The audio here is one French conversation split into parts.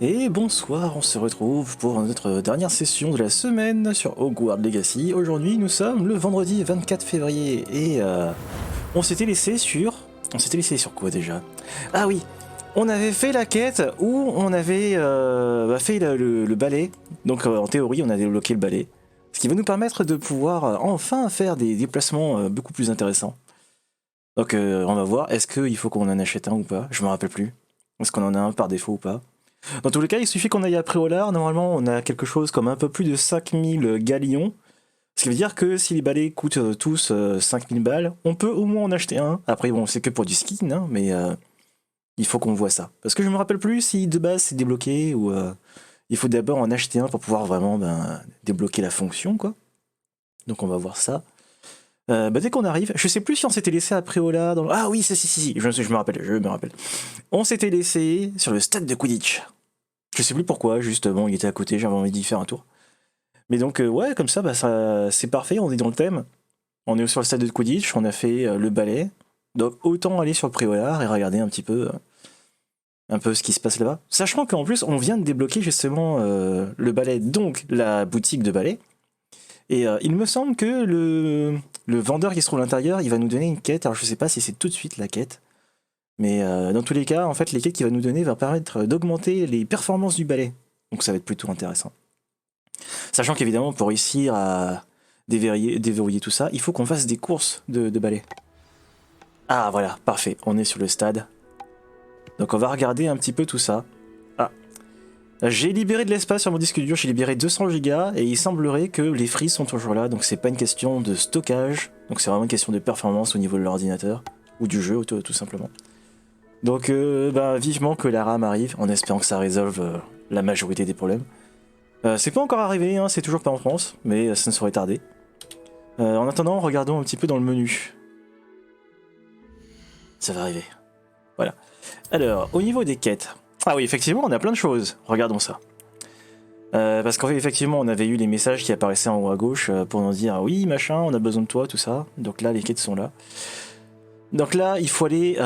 Et bonsoir, on se retrouve pour notre dernière session de la semaine sur Hogwarts Legacy. Aujourd'hui, nous sommes le vendredi 24 février et on s'était laissé sur... On s'était laissé sur quoi déjà? Ah oui, on avait fait la quête où on avait fait le balai. Donc en théorie, on a débloqué le balai. Ce qui va nous permettre de pouvoir enfin faire des déplacements beaucoup plus intéressants. Donc on va voir, est-ce qu'il faut qu'on en achète un ou pas? Je me rappelle plus. Est-ce qu'on en a un par défaut ou pas? Dans tous les cas, il suffit qu'on aille à Préolard. Normalement, on a quelque chose comme un peu plus de 5000 galions. Ce qui veut dire que si les balais coûtent tous 5000 balles, on peut au moins en acheter un. Après, bon, c'est que pour du skin, hein, mais il faut qu'on voit ça. Parce que je me rappelle plus si de base c'est débloqué ou il faut d'abord en acheter un pour pouvoir vraiment débloquer la fonction, quoi. Donc on va voir ça. Dès qu'on arrive, je sais plus si on s'était laissé à Préolard. Ah oui, si, je me rappelle. On s'était laissé sur le stade de Quidditch. Je sais plus pourquoi, juste bon, il était à côté, j'avais envie d'y faire un tour. Mais donc, ouais, comme ça, c'est parfait, on est dans le thème. On est sur le stade de Quidditch, on a fait le ballet. Donc, autant aller sur le Préolard et regarder un peu ce qui se passe là-bas. Sachant qu'en plus, on vient de débloquer justement le ballet, donc la boutique de ballet. Et il me semble que le vendeur qui se trouve à l'intérieur, il va nous donner une quête. Alors, je sais pas si c'est tout de suite la quête. Mais dans tous les cas, en fait, les quêtes qu'il va nous donner va permettre d'augmenter les performances du balai. Donc ça va être plutôt intéressant. Sachant qu'évidemment, pour réussir à déverrouiller tout ça, il faut qu'on fasse des courses de balai. Ah voilà, parfait, on est sur le stade. Donc on va regarder un petit peu tout ça. Ah, j'ai libéré de l'espace sur mon disque dur, j'ai libéré 200 Go et il semblerait que les frises sont toujours là, donc c'est pas une question de stockage, donc c'est vraiment une question de performance au niveau de l'ordinateur, ou du jeu tout simplement. Donc vivement que la RAM arrive, en espérant que ça résolve la majorité des problèmes. C'est pas encore arrivé, hein, c'est toujours pas en France, mais ça ne saurait tarder. En attendant, regardons un petit peu dans le menu. Ça va arriver. Voilà. Alors, au niveau des quêtes. Ah oui, effectivement, on a plein de choses. Regardons ça. Parce qu'en fait, effectivement, on avait eu les messages qui apparaissaient en haut à gauche pour nous dire oui, machin, on a besoin de toi, tout ça. Donc là, les quêtes sont là. Donc là, il faut aller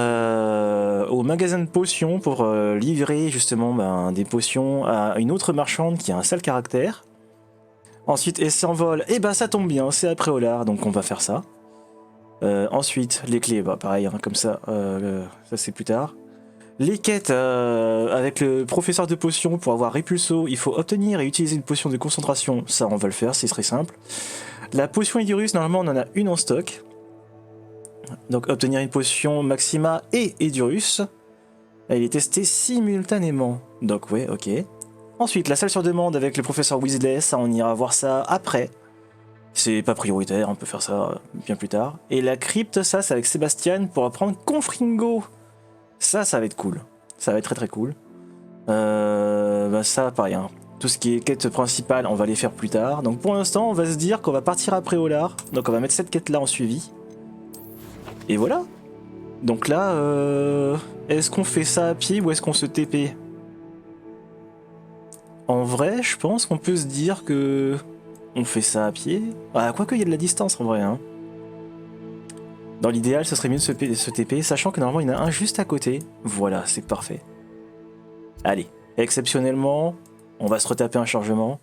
au magasin de potions pour livrer justement des potions à une autre marchande qui a un sale caractère. Ensuite, elle s'envole, et ça tombe bien, c'est à Préolard, donc on va faire ça. Ensuite, les clés, pareil, hein, comme ça, ça c'est plus tard. Les quêtes avec le professeur de potions pour avoir Répulso, il faut obtenir et utiliser une potion de concentration, ça on va le faire, c'est très simple. La potion Edurus, normalement on en a une en stock. Donc obtenir une potion Maxima et Edurus. Elle est testée simultanément. Donc ouais, ok. Ensuite, la salle sur demande avec le professeur Weasley, ça on ira voir ça après. C'est pas prioritaire, on peut faire ça bien plus tard. Et la crypte, ça c'est avec Sébastien pour apprendre Confringo. Ça va être cool. Ça va être très très cool. Ça pareil, hein. Tout ce qui est quête principale, on va les faire plus tard. Donc pour l'instant, on va se dire qu'on va partir après Préolard. Donc on va mettre cette quête là en suivi. Et voilà. Donc là, est-ce qu'on fait ça à pied ou est-ce qu'on se TP? En vrai, je pense qu'on peut se dire que on fait ça à pied. Ah, quoique il y a de la distance en vrai. Hein. Dans l'idéal, ce serait mieux de se TP, sachant que normalement il y en a un juste à côté. Voilà, c'est parfait. Allez, exceptionnellement, on va se retaper un chargement.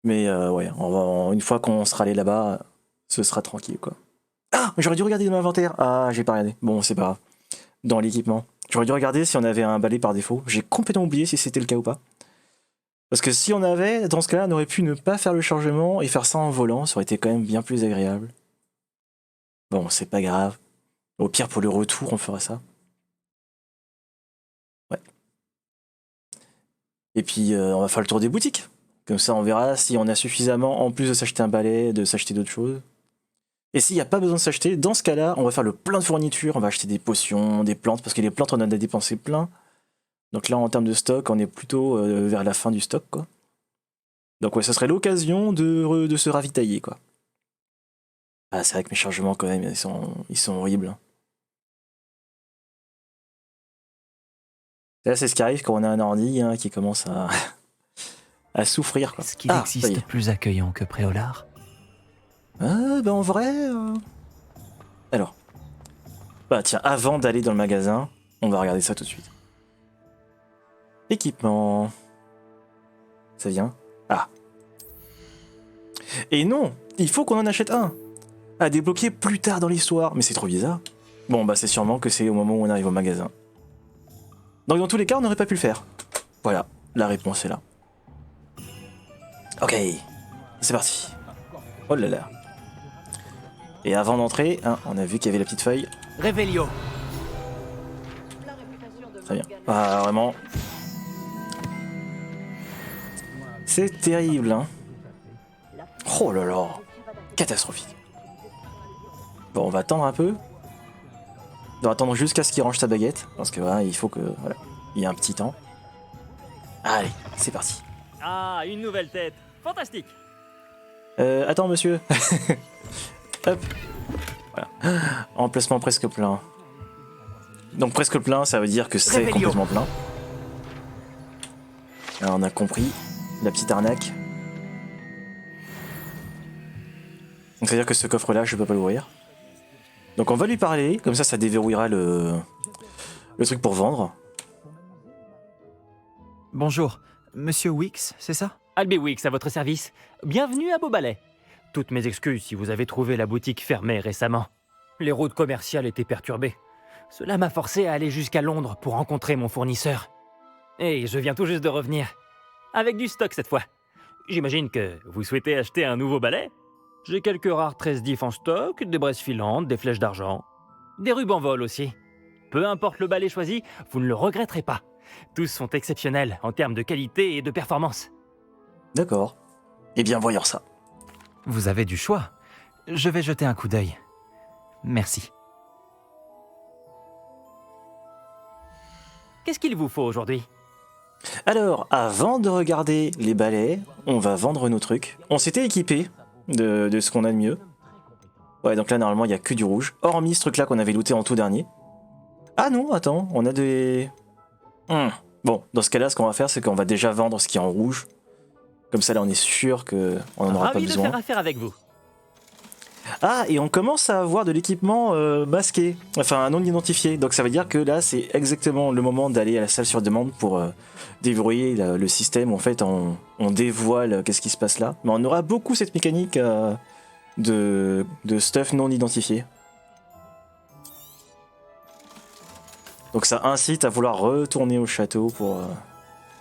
Mais ouais, une fois qu'on sera allé là-bas, ce sera tranquille quoi. Ah, j'aurais dû regarder dans l'inventaire. Ah, j'ai pas regardé. Bon, c'est pas grave. Dans l'équipement. J'aurais dû regarder si on avait un balai par défaut. J'ai complètement oublié si c'était le cas ou pas. Parce que si on avait, dans ce cas-là, on aurait pu ne pas faire le chargement et faire ça en volant. Ça aurait été quand même bien plus agréable. Bon, c'est pas grave. Au pire, pour le retour, on fera ça. Ouais. Et puis, on va faire le tour des boutiques. Comme ça, on verra si on a suffisamment, en plus de s'acheter un balai, de s'acheter d'autres choses. Et s'il n'y a pas besoin de s'acheter, dans ce cas-là, on va faire le plein de fournitures, on va acheter des potions, des plantes, parce que les plantes, on en a dépensé plein. Donc là, en termes de stock, on est plutôt vers la fin du stock, quoi. Donc ouais, ça serait l'occasion de se ravitailler, quoi. Ah, c'est vrai que mes chargements, quand même, ils sont horribles. Hein. Là, c'est ce qui arrive quand on a un ordi hein, qui commence à souffrir, quoi. Est-ce qu'il existe plus accueillant que Préolard? En vrai... Alors. Tiens, avant d'aller dans le magasin, on va regarder ça tout de suite. Équipement. Ça vient. Ah. Et non, il faut qu'on en achète un. À débloquer plus tard dans l'histoire. Mais c'est trop bizarre. Bon, bah c'est sûrement que c'est au moment où on arrive au magasin. Donc dans tous les cas, on n'aurait pas pu le faire. Voilà, la réponse est là. Ok, c'est parti. Oh là là. Et avant d'entrer, hein, on a vu qu'il y avait la petite feuille. Révélio. Très bien. Ah, vraiment. C'est terrible, hein. Oh là là. Catastrophique. Bon, on va attendre un peu. On va attendre jusqu'à ce qu'il range sa baguette. Parce que voilà, il faut que. Voilà. Il y a un petit temps. Allez, c'est parti. Ah, une nouvelle tête. Fantastique. Attends, monsieur. Hop. Voilà. Emplacement presque plein. Donc presque plein, ça veut dire que c'est complètement plein. Alors on a compris. La petite arnaque. Donc ça veut dire que ce coffre-là, je peux pas l'ouvrir. Donc on va lui parler, comme ça déverrouillera le truc pour vendre. Bonjour, Monsieur Wix, c'est ça? Albie Wix à votre service. Bienvenue à Beaubalais. Toutes mes excuses si vous avez trouvé la boutique fermée récemment. Les routes commerciales étaient perturbées. Cela m'a forcé à aller jusqu'à Londres pour rencontrer mon fournisseur. Et je viens tout juste de revenir. Avec du stock cette fois. J'imagine que vous souhaitez acheter un nouveau balai? J'ai quelques rares tresses d'if en stock, des braises filantes, des flèches d'argent. Des rubans vol aussi. Peu importe le balai choisi, vous ne le regretterez pas. Tous sont exceptionnels en termes de qualité et de performance. D'accord. Eh bien voyons ça. Vous avez du choix. Je vais jeter un coup d'œil. Merci. Qu'est-ce qu'il vous faut aujourd'hui? Alors, avant de regarder les balais, on va vendre nos trucs. On s'était équipé de ce qu'on a de mieux. Ouais, donc là, normalement, il n'y a que du rouge. Hormis ce truc-là qu'on avait looté en tout dernier. Ah non, attends, on a des... Bon, dans ce cas-là, ce qu'on va faire, c'est qu'on va déjà vendre ce qui est en rouge. Comme ça, là, on est sûr qu'on n'en aura pas Ravi de besoin. faire affaire avec vous. Ah, et on commence à avoir de l'équipement masqué, enfin non identifié. Donc ça veut dire que là, c'est exactement le moment d'aller à la salle sur demande pour déverrouiller le système. En fait, on dévoile qu'est-ce qui se passe là. Mais on aura beaucoup cette mécanique de stuff non identifié. Donc ça incite à vouloir retourner au château pour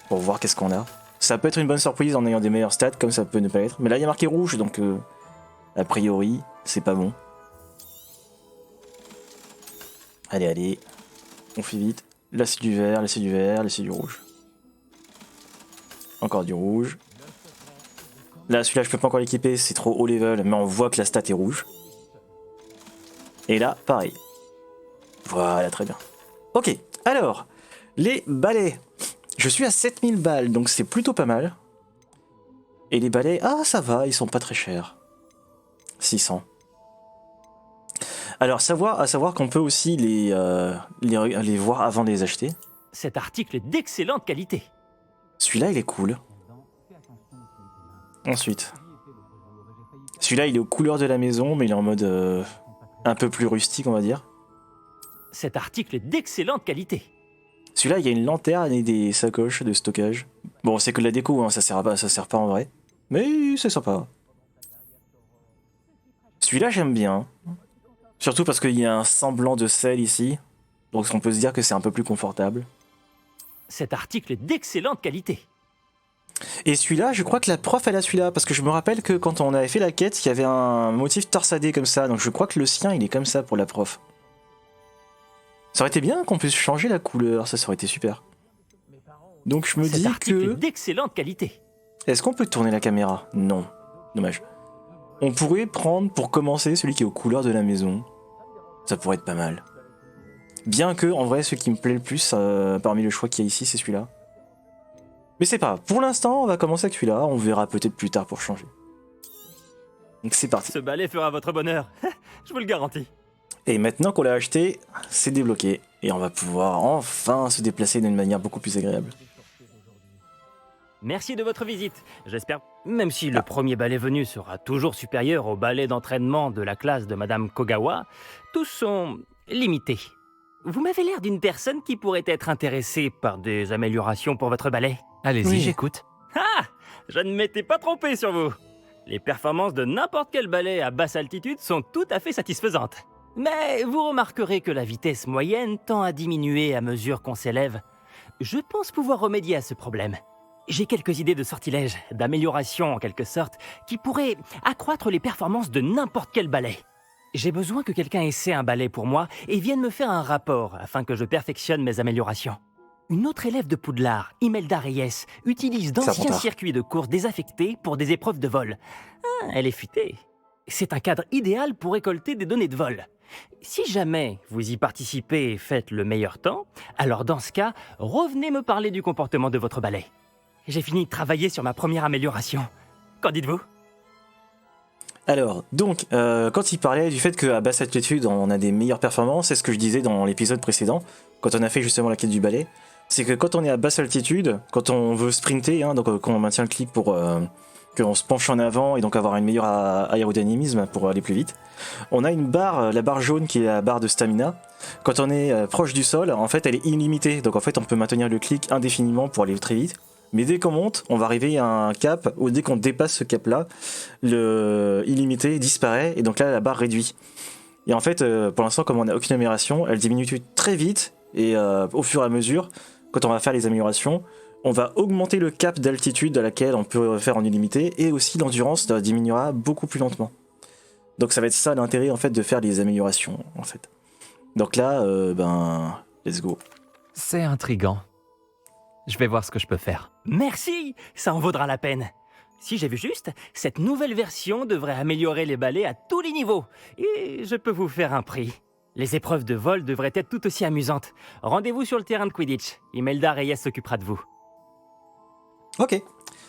voir qu'est-ce qu'on a. Ça peut être une bonne surprise en ayant des meilleurs stats, comme ça peut ne pas être. Mais là, il y a marqué rouge, donc a priori, c'est pas bon. Allez, allez. On fait vite. Là, c'est du vert, là, c'est du vert, là, c'est du rouge. Encore du rouge. Là, celui-là, je peux pas encore l'équiper, c'est trop haut level, mais on voit que la stat est rouge. Et là, pareil. Voilà, très bien. Ok, alors, les balais. Je suis à 7000 balles, donc c'est plutôt pas mal. Et les balais, ah, ça va, ils sont pas très chers. 600. Alors, à savoir qu'on peut aussi les voir avant de les acheter. Cet article est d'excellente qualité. Celui-là, il est cool. Ensuite. Celui-là, il est aux couleurs de la maison, mais il est en mode un peu plus rustique, on va dire. Cet article est d'excellente qualité. Celui-là, il y a une lanterne et des sacoches de stockage. Bon, c'est que de la déco, hein, ça sert pas en vrai. Mais c'est sympa. Celui-là, j'aime bien. Surtout parce qu'il y a un semblant de sel ici. Donc on peut se dire que c'est un peu plus confortable. Cet article est d'excellente qualité. Et celui-là, je crois que la prof, elle a celui-là. Parce que je me rappelle que quand on avait fait la quête, il y avait un motif torsadé comme ça. Donc je crois que le sien, il est comme ça pour la prof. Ça aurait été bien qu'on puisse changer la couleur. Ça aurait été super. Donc je me dis Cet article que... est d'excellente qualité. Est-ce qu'on peut tourner la caméra? Non. Dommage. On pourrait prendre pour commencer celui qui est aux couleurs de la maison. Ça pourrait être pas mal. Bien que, en vrai, ce qui me plaît le plus parmi le choix qu'il y a ici, c'est celui-là. Mais c'est pas grave. Pour l'instant, on va commencer avec celui-là. On verra peut-être plus tard pour changer. Donc c'est parti. Ce balai fera votre bonheur. Je vous le garantis. Et maintenant qu'on l'a acheté, c'est débloqué. Et on va pouvoir enfin se déplacer d'une manière beaucoup plus agréable. Merci de votre visite. J'espère, même si le premier balai venu sera toujours supérieur au balai d'entraînement de la classe de Madame Kogawa, tous sont limités. vous m'avez l'air d'une personne qui pourrait être intéressée par des améliorations pour votre balai. Allez-y, Oui. j'écoute. Ah! Je ne m'étais pas trompé sur vous. Les performances de n'importe quel balai à basse altitude sont tout à fait satisfaisantes. Mais vous remarquerez que la vitesse moyenne tend à diminuer à mesure qu'on s'élève. Je pense pouvoir remédier à ce problème. J'ai quelques idées de sortilèges, d'amélioration en quelque sorte, qui pourraient accroître les performances de n'importe quel balai. J'ai besoin que quelqu'un essaie un balai pour moi et vienne me faire un rapport afin que je perfectionne mes améliorations. Une autre élève de Poudlard, Imelda Reyes, utilise d'anciens Serpentard. circuits de course désaffectés pour des épreuves de vol. Ah, elle est futée. C'est un cadre idéal pour récolter des données de vol. Si jamais vous y participez et faites le meilleur temps, alors dans ce cas, revenez me parler du comportement de votre balai. J'ai fini de travailler sur ma première amélioration. Qu'en dites-vous? Alors, donc, quand il parlait du fait qu'à basse altitude, on a des meilleures performances, c'est ce que je disais dans l'épisode précédent, quand on a fait justement la quête du balai, c'est que quand on est à basse altitude, quand on veut sprinter, hein, donc quand on maintient le clic pour qu'on se penche en avant et donc avoir une meilleure aérodynamisme pour aller plus vite, on a une barre, la barre jaune qui est la barre de stamina. Quand on est proche du sol, en fait, elle est illimitée, donc en fait, on peut maintenir le clic indéfiniment pour aller très vite. Mais dès qu'on monte, on va arriver à un cap où dès qu'on dépasse ce cap-là, le illimité disparaît et donc là la barre réduit. Et en fait, pour l'instant, comme on n'a aucune amélioration, elle diminue très vite et au fur et à mesure, quand on va faire les améliorations, on va augmenter le cap d'altitude à laquelle on peut faire en illimité et aussi l'endurance diminuera beaucoup plus lentement. Donc ça va être ça l'intérêt en fait de faire les améliorations en fait. Donc là, let's go. C'est intriguant. Je vais voir ce que je peux faire. Merci, ça en vaudra la peine. Si j'ai vu juste, cette nouvelle version devrait améliorer les balais à tous les niveaux. Et je peux vous faire un prix. Les épreuves de vol devraient être tout aussi amusantes. Rendez-vous sur le terrain de Quidditch. Imelda Reyes s'occupera de vous. Ok.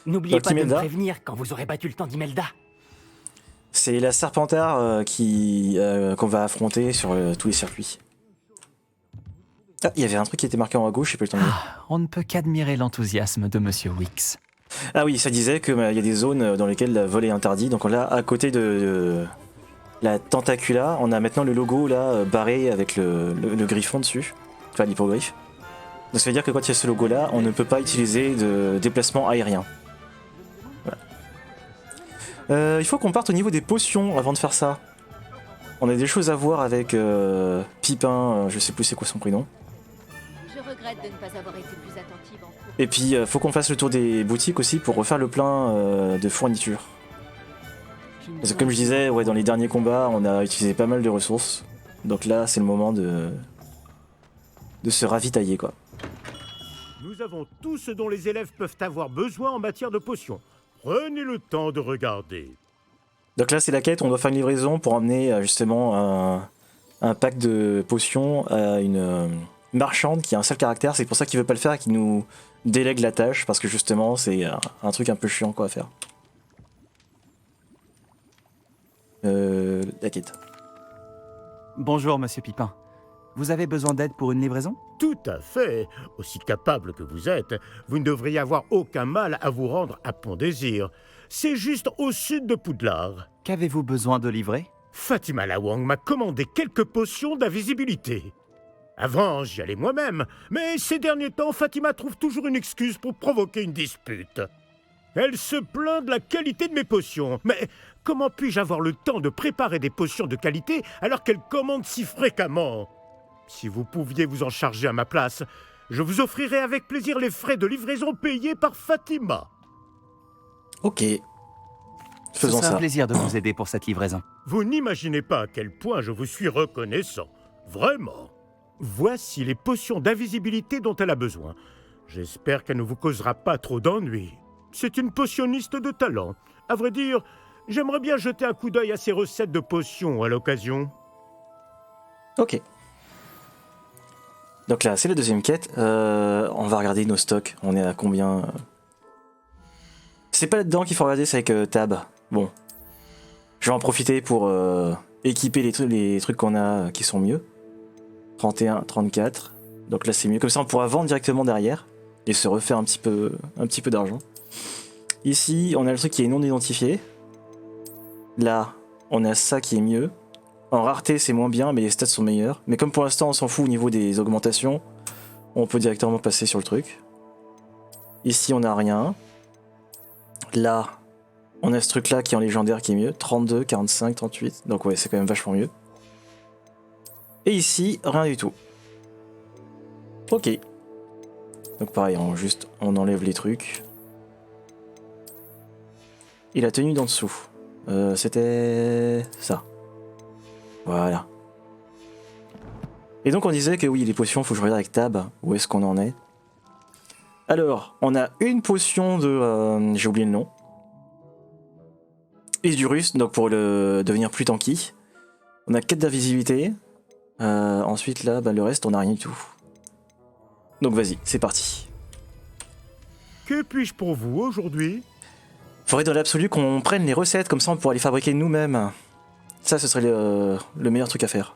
N'oubliez Donc, pas de me Imelda. prévenir quand vous aurez battu le temps d'Imelda. C'est la Serpentard qu'on va affronter sur tous les circuits. Ah, il y avait un truc qui était marqué en haut à gauche, j'ai pas eu le temps de lire. On ne peut qu'admirer l'enthousiasme de Monsieur Wicks. Ah oui, ça disait qu'il y a des zones dans lesquelles le vol est interdit. Donc là, à côté de la tentacula, on a maintenant le logo là barré avec le griffon dessus, enfin l'hippogriffe. Donc ça veut dire que quand il y a ce logo là, on ne peut pas utiliser de déplacement aérien. Voilà. Il faut qu'on parte au niveau des potions avant de faire ça. On a des choses à voir avec Pipin, je sais plus c'est quoi son prénom. Je regrette de ne pas avoir été plus attentive en cours. Et puis faut qu'on fasse le tour des boutiques aussi pour refaire le plein de fournitures. Parce que comme je disais, ouais, dans les derniers combats, on a utilisé pas mal de ressources. Donc là, c'est le moment de se ravitailler, quoi. Nous avons tout ce dont les élèves peuvent avoir besoin en matière de potions. Prenez le temps de regarder. Donc là, c'est la quête, on doit faire une livraison pour emmener justement un pack de potions à une marchande qui a un seul caractère. C'est pour ça qu'il veut pas le faire et qu'il nous délègue la tâche, parce que justement, c'est un truc un peu chiant, quoi, à faire. La quête. Bonjour, monsieur Pipin. Vous avez besoin d'aide pour une livraison? Tout à fait. Aussi capable que vous êtes, vous ne devriez avoir aucun mal à vous rendre à Pont-Désir. C'est juste au sud de Poudlard. Qu'avez-vous besoin de livrer? Fatima Lawang m'a commandé quelques potions d'invisibilité. Avant, j'y allais moi-même, mais ces derniers temps, Fatima trouve toujours une excuse pour provoquer une dispute. Elle se plaint de la qualité de mes potions, mais comment puis-je avoir le temps de préparer des potions de qualité alors qu'elle commande si fréquemment? Si vous pouviez vous en charger à ma place, je vous offrirais avec plaisir les frais de livraison payés par Fatima. Ok. Ce Faisons sera un ça. plaisir de vous aider pour cette livraison. Vous n'imaginez pas à quel point je vous suis reconnaissant. Vraiment. Voici les potions d'invisibilité dont elle a besoin. J'espère qu'elle ne vous causera pas trop d'ennuis. C'est une potionniste de talent. À vrai dire, j'aimerais bien jeter un coup d'œil à ses recettes de potions à l'occasion. Ok. Donc là, c'est la deuxième quête. On va regarder nos stocks. On est à combien C'est pas là-dedans qu'il faut regarder, c'est avec Tab. Bon. Je vais en profiter pour équiper les trucs qu'on a qui sont mieux. 31, 34. Donc là, c'est mieux. Comme ça, on pourra vendre directement derrière et se refaire un petit peu d'argent. Ici, on a le truc qui est non identifié. Là, on a ça qui est mieux. En rareté, c'est moins bien, mais les stats sont meilleurs. Mais comme pour l'instant, on s'en fout au niveau des augmentations, on peut directement passer sur le truc. Ici, on n'a rien. Là, on a ce truc-là qui est en légendaire qui est mieux. 32, 45, 38. Donc ouais, c'est quand même vachement mieux. Et ici, rien du tout. Ok. Donc pareil, on enlève les trucs. Et la tenue d'en dessous. C'était ça. Voilà. Et donc on disait que oui, les potions, faut que je regarde avec Tab où est-ce qu'on en est. Alors, on a une potion de... j'ai oublié le nom. Isdurus, donc pour devenir plus tanky. On a 4 d'invisibilité. Ensuite là, le reste, on n'a rien du tout. Donc vas-y, c'est parti. Que puis-je pour vous aujourd'hui? Faudrait dans l'absolu qu'on prenne les recettes, comme ça on pourra les fabriquer nous-mêmes. Ça, ce serait le meilleur truc à faire.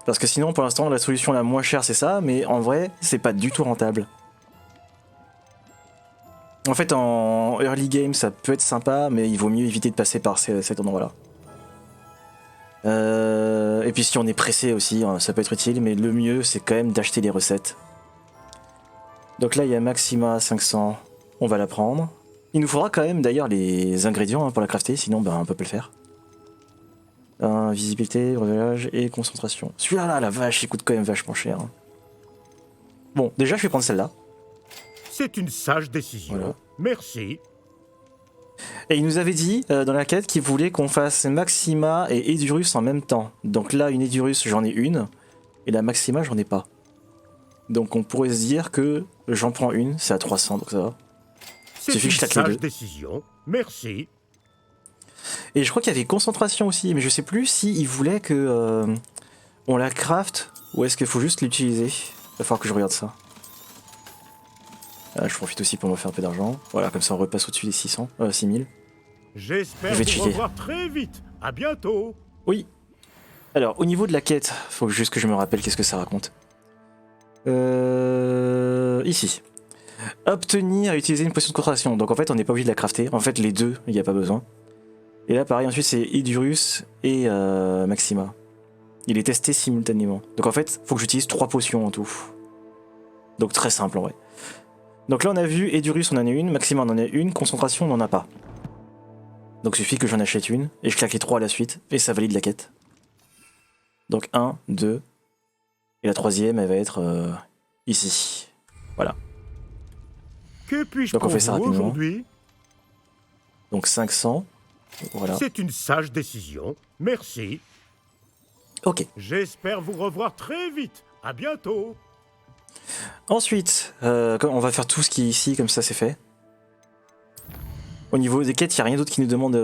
Parce que sinon, pour l'instant, la solution la moins chère, c'est ça, mais en vrai, c'est pas du tout rentable. En fait, en early game, ça peut être sympa, mais il vaut mieux éviter de passer par cet endroit-là. Et puis si on est pressé aussi, ça peut être utile, mais le mieux, c'est quand même d'acheter les recettes. Donc là, il y a Maxima 500, on va la prendre. Il nous faudra quand même d'ailleurs les ingrédients pour la crafter, sinon on peut pas le faire. Visibilité, révélage et concentration. Celui-là, là, la vache, il coûte quand même vachement cher. Bon, déjà, je vais prendre celle-là. C'est une sage décision. Voilà. Merci. Et il nous avait dit dans la quête qu'il voulait qu'on fasse Maxima et Edurus en même temps. Donc là, une Edurus, j'en ai une. Et la Maxima, j'en ai pas. Donc on pourrait se dire que j'en prends une, c'est à 300, donc ça va. C'est Suffit une que je tacle les sage deux. décision. Merci. Et je crois qu'il y avait concentration aussi, mais je sais plus si il voulait que on la craft ou est-ce qu'il faut juste l'utiliser. Il va falloir que je regarde ça. Je profite aussi pour me faire un peu d'argent. Voilà, comme ça on repasse au-dessus des 6000. J'espère Je vais vous checker. revoir très vite. À bientôt. Oui. Alors, au niveau de la quête, faut juste que je me rappelle qu'est-ce que ça raconte. Ici. Obtenir et utiliser une potion de concentration. Donc en fait, on n'est pas obligé de la crafter. En fait, les deux, il n'y a pas besoin. Et là, pareil, ensuite, c'est Idurus et Maxima. Il est testé simultanément. Donc en fait, faut que j'utilise 3 potions en tout. Donc très simple en vrai. Donc là, on a vu Idurus, on en a une. Maxima, on en a une. Concentration, on n'en a pas. Donc il suffit que j'en achète une. Et je claque les 3 à la suite. Et ça valide la quête. Donc 1, 2. Et la troisième, elle va être ici. Voilà. Que puis-je Donc on pour fait ça vous rapidement. aujourd'hui? Donc 500. Voilà. C'est une sage décision. Merci. Ok. J'espère vous revoir très vite. À bientôt. Ensuite, on va faire tout ce qui est ici, comme ça c'est fait. Au niveau des quêtes, il n'y a rien d'autre qui nous demande...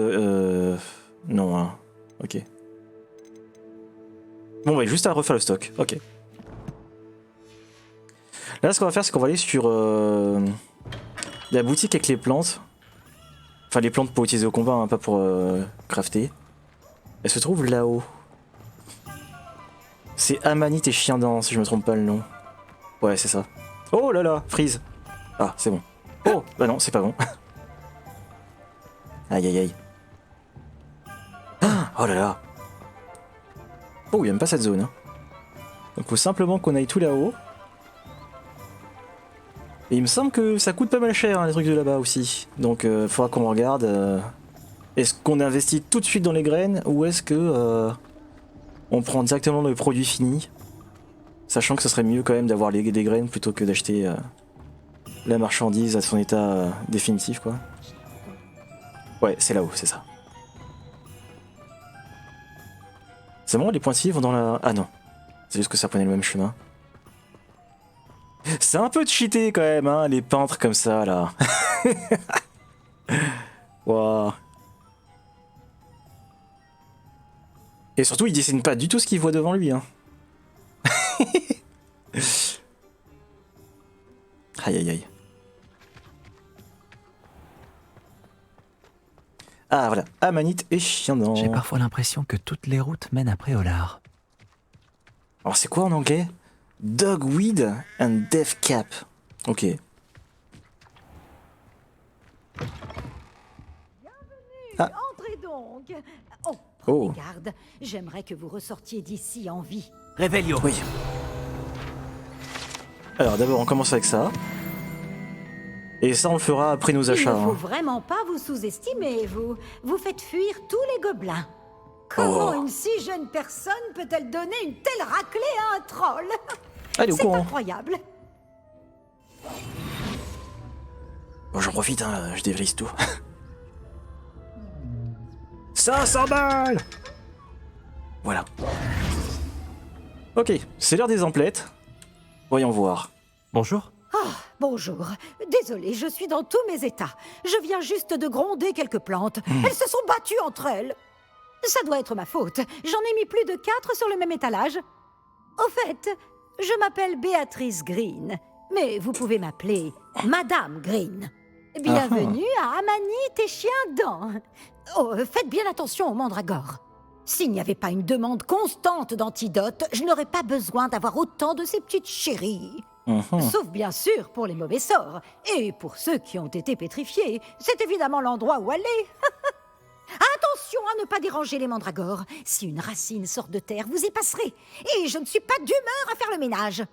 Non, hein. Ok. Bon, bah, juste à refaire le stock. Ok. Là, ce qu'on va faire, c'est qu'on va aller sur la boutique avec les plantes. Enfin, les plantes pour utiliser au combat, hein, pas pour crafter. Elle se trouve là-haut. C'est Amanite et Chien Dent, si je me trompe pas le nom. Ouais, c'est ça. Oh là là, freeze. Ah, c'est bon. Oh, bah non, c'est pas bon. Aïe aïe aïe. Ah, oh là là. Oh, il aime pas cette zone. Hein. Donc, faut simplement qu'on aille tout là-haut. Et il me semble que ça coûte pas mal cher, hein, les trucs de là-bas aussi. Donc, faudra qu'on regarde. Est-ce qu'on investit tout de suite dans les graines ou est-ce que on prend directement le produit fini? Sachant que ce serait mieux quand même d'avoir des graines plutôt que d'acheter la marchandise à son état définitif, quoi. Ouais, c'est là-haut, c'est ça. C'est bon, les pointillés vont dans la... Ah non, c'est juste que ça prenait le même chemin. C'est un peu cheaté quand même, hein, les peintres comme ça, là. Waouh. Et surtout, il dessine pas du tout ce qu'il voit devant lui, hein. Aïe aïe aïe. Ah voilà, Amanite et Chien Dent. J'ai parfois l'impression que toutes les routes mènent à Préolard. Alors c'est quoi en anglais? Dogweed and Death Cap. Ok. Entrez donc. Oh, Oh. Garde, j'aimerais que vous ressortiez d'ici en vie. Réveillon. Oui. Alors d'abord on commence avec ça. Et ça on le fera après nos Il achats. ne faut hein. vraiment pas vous sous-estimer, vous. Vous faites fuir tous les gobelins. Comment Oh. une si jeune personne peut-elle donner une telle raclée à un troll? Allez au C'est courant. incroyable. Bon j'en profite, hein, je dévalise tout. 500 balles. Voilà. Ok, c'est l'heure des emplettes. Voyons voir. Bonjour. Bonjour. Désolée, je suis dans tous mes états. Je viens juste de gronder quelques plantes. Elles se sont battues entre elles. Ça doit être ma faute. J'en ai mis plus de 4 sur le même étalage. Au fait, je m'appelle Béatrice Green, mais vous pouvez m'appeler Madame Green. Bienvenue à Amani Téchien-Dent. Oh, faites bien attention aux mandragores. S'il n'y avait pas une demande constante d'antidotes, je n'aurais pas besoin d'avoir autant de ces petites chéries. Sauf bien sûr pour les mauvais sorts. Et pour ceux qui ont été pétrifiés, c'est évidemment l'endroit où aller. Attention à ne pas déranger les mandragores. Si une racine sort de terre, vous y passerez. Et je ne suis pas d'humeur à faire le ménage.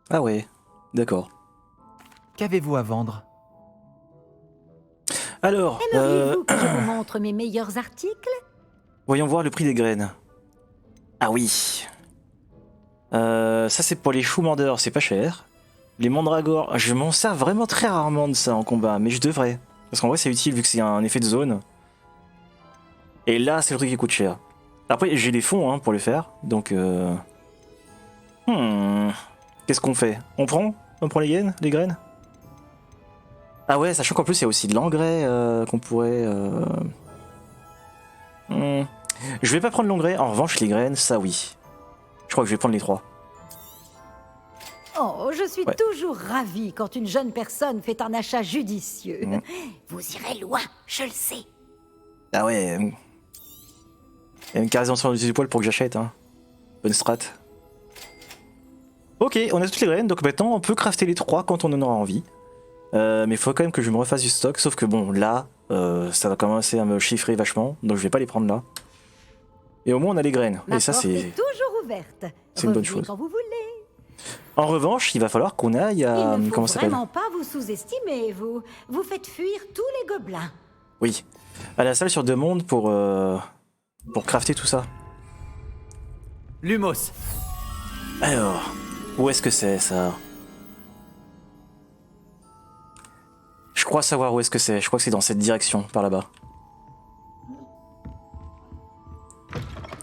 Ah ouais, d'accord. Qu'avez-vous à vendre? Alors, Aimeriez-vous que je vous montre mes meilleurs articles? voyons voir le prix des graines. Ah oui. Ça c'est pour les choux mordeurs, c'est pas cher. Les mandragores, je m'en sers vraiment très rarement de ça en combat, mais je devrais. Parce qu'en vrai c'est utile vu que c'est un effet de zone. Et là c'est le truc qui coûte cher. Après j'ai des fonds hein, pour le faire, donc qu'est-ce qu'on fait? On prend les graines? Ah ouais, sachant qu'en plus il y a aussi de l'engrais qu'on pourrait... Je vais pas prendre l'engrais, en revanche les graines, ça oui. Je crois que je vais prendre les 3. Oh, je suis Ouais. toujours ravie quand une jeune personne fait un achat judicieux. Vous irez loin, je le sais. Ah ouais. Il y a une caresse sur du poil pour que j'achète. Hein. Bonne strat. Ok, on a toutes les graines, donc maintenant on peut crafter les 3 quand on en aura envie. Mais il faut quand même que je me refasse du stock, sauf que bon, là, ça va commencer à me chiffrer vachement, donc je vais pas les prendre là. Et au moins on a les graines, Ma et ça porte c'est... est toujours ouverte. c'est une bonne Revenez chose. quand vous voulez. En revanche, il va falloir qu'on aille à... Il ne faut comment ça s'appelle? vraiment pas vous sous-estimer, vous. Vous faites fuir tous les gobelins. Oui, à la salle sur demande pour crafter tout ça. Lumos. Alors, où est-ce que c'est ça? Je crois savoir où est-ce que c'est. Je crois que c'est dans cette direction, par là-bas.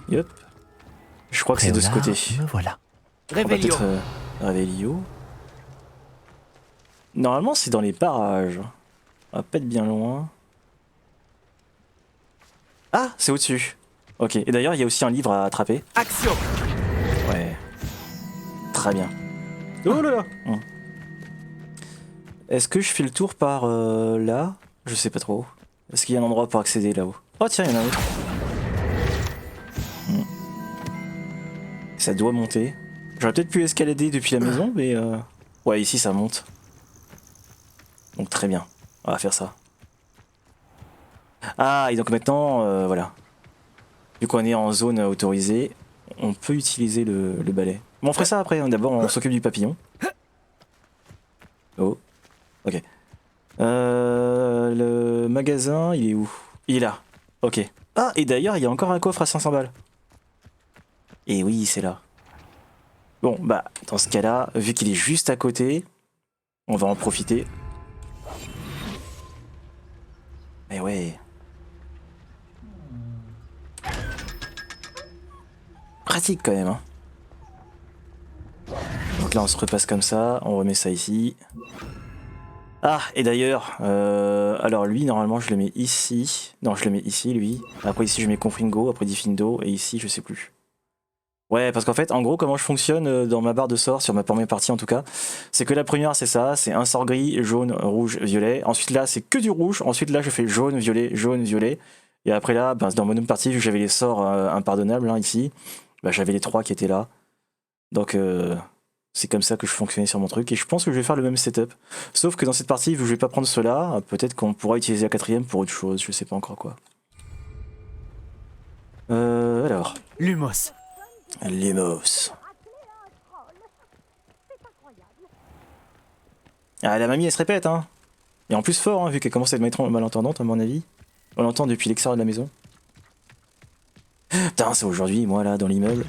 Yup. Je crois que c'est de ce Préolard, côté. Me voilà. On va Réveillon. peut-être Réveillon. Normalement, c'est dans les parages. On va pas être bien loin. Ah, c'est au-dessus. Ok. Et d'ailleurs, il y a aussi un livre à attraper. Action. Ouais. Très bien. Oh là là. Est-ce que je fais le tour par là? Je sais pas trop. Est-ce qu'il y a un endroit pour accéder là-haut? Oh tiens, il y en a un autre. Ça doit monter. J'aurais peut-être pu escalader depuis la maison, mais ouais, ici ça monte. Donc très bien. On va faire ça. Ah, et donc maintenant, voilà. Vu qu'on est en zone autorisée, on peut utiliser le balai. Bon, on ferait ça après. D'abord, on s'occupe du papillon. Oh. Ok. Le magasin, il est où? Il est là. Ok. Ah, et d'ailleurs, il y a encore un coffre à 500 balles. Et oui, c'est là. Bon, bah, dans ce cas-là, vu qu'il est juste à côté, on va en profiter. Mais ouais. Pratique quand même, hein. Donc là, on se repasse comme ça, on remet ça ici. Ah, et d'ailleurs, alors lui, normalement, je le mets ici. Non, je le mets ici, lui. Après, ici, je mets Confringo, après Diffindo, et ici, je sais plus. Ouais, parce qu'en fait, en gros, comment je fonctionne dans ma barre de sorts, sur ma première partie en tout cas, c'est que la première, c'est ça, c'est un sort gris, jaune, rouge, violet. Ensuite, là, c'est que du rouge. Ensuite, là, je fais jaune, violet. Et après, là, ben, dans mon autre partie, vu que j'avais les sorts impardonnables, hein, ici, ben, j'avais les 3 qui étaient là. Donc, c'est comme ça que je fonctionnais sur mon truc. Et je pense que je vais faire le même setup. Sauf que dans cette partie, vu que je vais pas prendre cela, peut-être qu'on pourra utiliser la 4ème pour autre chose. Je sais pas encore quoi. Alors, Lumos. Lumos. Ah, la mamie, elle se répète, hein. Et en plus fort, hein, vu qu'elle commence à être malentendante, à mon avis. On l'entend depuis l'extérieur de la maison. Putain, c'est aujourd'hui, moi, là, dans l'immeuble.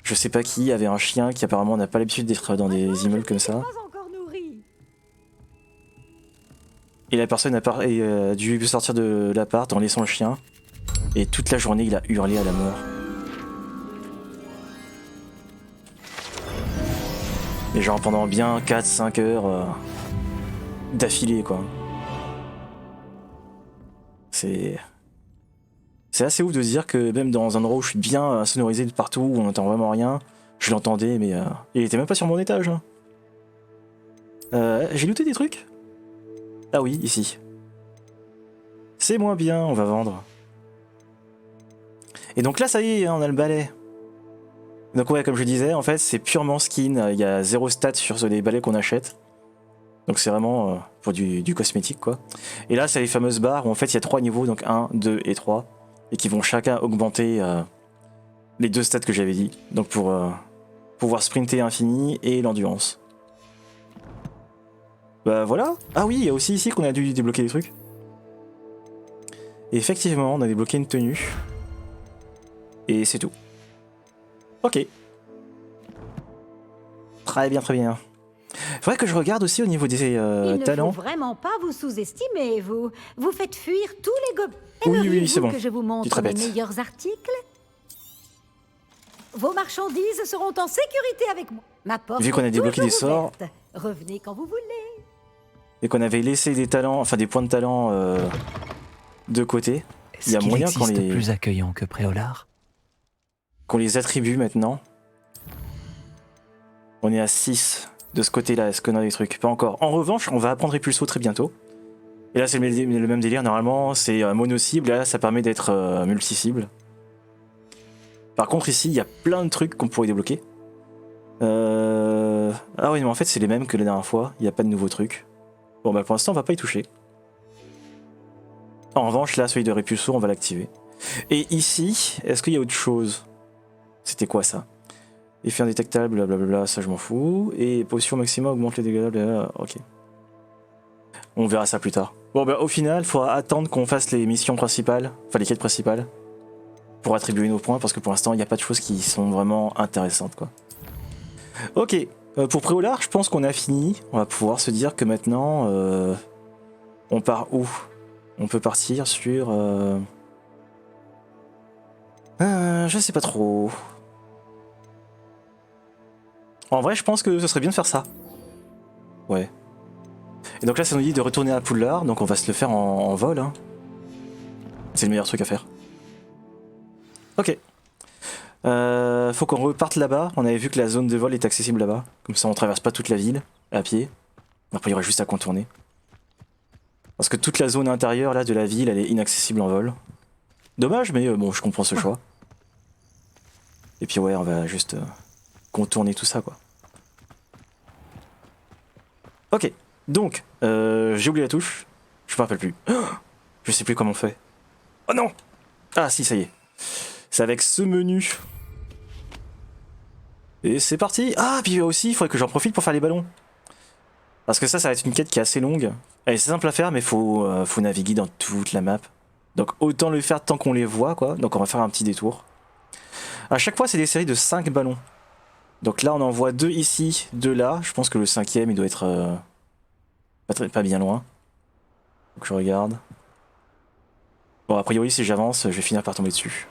Je sais pas qui avait un chien qui apparemment n'a pas l'habitude d'être dans des immeubles comme ça. Pas encore nourri. Et la personne a dû sortir de l'appart en laissant le chien. Et toute la journée, il a hurlé à la mort. Et genre pendant bien 4-5 heures d'affilée, quoi. C'est assez ouf de se dire que même dans un endroit où je suis bien sonorisé de partout, où on n'entend vraiment rien, je l'entendais, mais il était même pas sur mon étage. Hein. J'ai looté des trucs? Ah oui, ici. C'est moins bien, on va vendre. Et donc là, ça y est, on a le balai. Donc ouais, comme je disais, en fait, c'est purement skin. Il y a 0 stats sur les balais qu'on achète. Donc c'est vraiment pour du cosmétique, quoi. Et là, c'est les fameuses barres où en fait, il y a 3 niveaux, donc 1, 2 et 3. Et qui vont chacun augmenter les 2 stats que j'avais dit. Donc pour pouvoir sprinter infini et l'endurance. Bah voilà. Ah oui, il y a aussi ici qu'on a dû débloquer des trucs. Et effectivement, on a débloqué une tenue. Et c'est tout. Ok. Très bien, très bien. Faudrait que je regarde aussi au niveau des Il talents. ne faut vraiment pas vous sous-estimer, vous. Vous faites fuir tous les gobelins. Oui, c'est bon. Que je vous Tu te montre mes répètes. meilleurs articles. Vos marchandises seront en sécurité avec moi. Ma porte Vu qu'on a est débloqué toujours des sorts. ouverte. Revenez quand vous voulez. Et qu'on avait laissé des talents, enfin des points de talent de côté. Il y Est-ce a qu'il moyen existe qu'on les... plus accueillant que Préolard? qu'on les attribue maintenant. On est à 6 de ce côté-là, est-ce qu'on a des trucs? Pas encore. En revanche, on va apprendre Repulso très bientôt. Et là, c'est le même délire. Normalement, c'est mono-cible. Là, ça permet d'être multi-cible. Par contre, ici, il y a plein de trucs qu'on pourrait débloquer. Ah oui, mais en fait, c'est les mêmes que la dernière fois. Il n'y a pas de nouveaux trucs. Bon, bah pour l'instant, on va pas y toucher. En revanche, là, celui de Repulso, on va l'activer. Et ici, est-ce qu'il y a autre chose? C'était quoi ça? Effet indétectable, blablabla, ça je m'en fous. Et potion maximum augmente les dégâts, blablabla, ok. On verra ça plus tard. Bon bah au final, il faudra attendre qu'on fasse les missions principales, enfin les quêtes principales, pour attribuer nos points, parce que pour l'instant, il n'y a pas de choses qui sont vraiment intéressantes, quoi. Ok, pour Préolard, je pense qu'on a fini. On va pouvoir se dire que maintenant, on part où? On peut partir sur... je sais pas trop. En vrai, je pense que ce serait bien de faire ça. Ouais. Et donc là, ça nous dit de retourner à Poudlard, donc on va se le faire en vol. Hein. C'est le meilleur truc à faire. Ok. Faut qu'on reparte là-bas. On avait vu que la zone de vol est accessible là-bas. Comme ça, on traverse pas toute la ville à pied. Après, il y aurait juste à contourner. Parce que toute la zone intérieure là de la ville, elle est inaccessible en vol. Dommage, mais bon, je comprends ce choix. Et puis ouais, on va juste contourner tout ça, quoi. Ok, donc, j'ai oublié la touche. Je me rappelle plus. Je sais plus comment on fait. Oh non! Ah si, ça y est. C'est avec ce menu. Et c'est parti. Ah, puis aussi, il faudrait que j'en profite pour faire les ballons. Parce que ça va être une quête qui est assez longue. Elle est simple à faire, mais faut naviguer dans toute la map. Donc autant le faire tant qu'on les voit, quoi. Donc on va faire un petit détour. À chaque fois, c'est des séries de 5 ballons. Donc là, on en voit 2 ici, 2 là. Je pense que le 5e, il doit être pas bien loin. Donc je regarde. Bon, a priori, si j'avance, je vais finir par tomber dessus.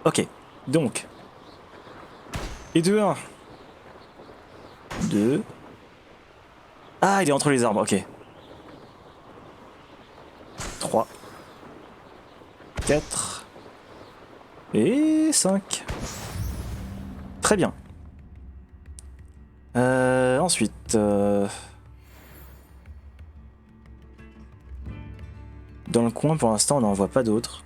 Ok, donc. Et 2, 1. 2. Ah, il est entre les arbres, ok. 3. 4. Et 5. Très bien. Ensuite... Dans le coin, pour l'instant, on n'en voit pas d'autres.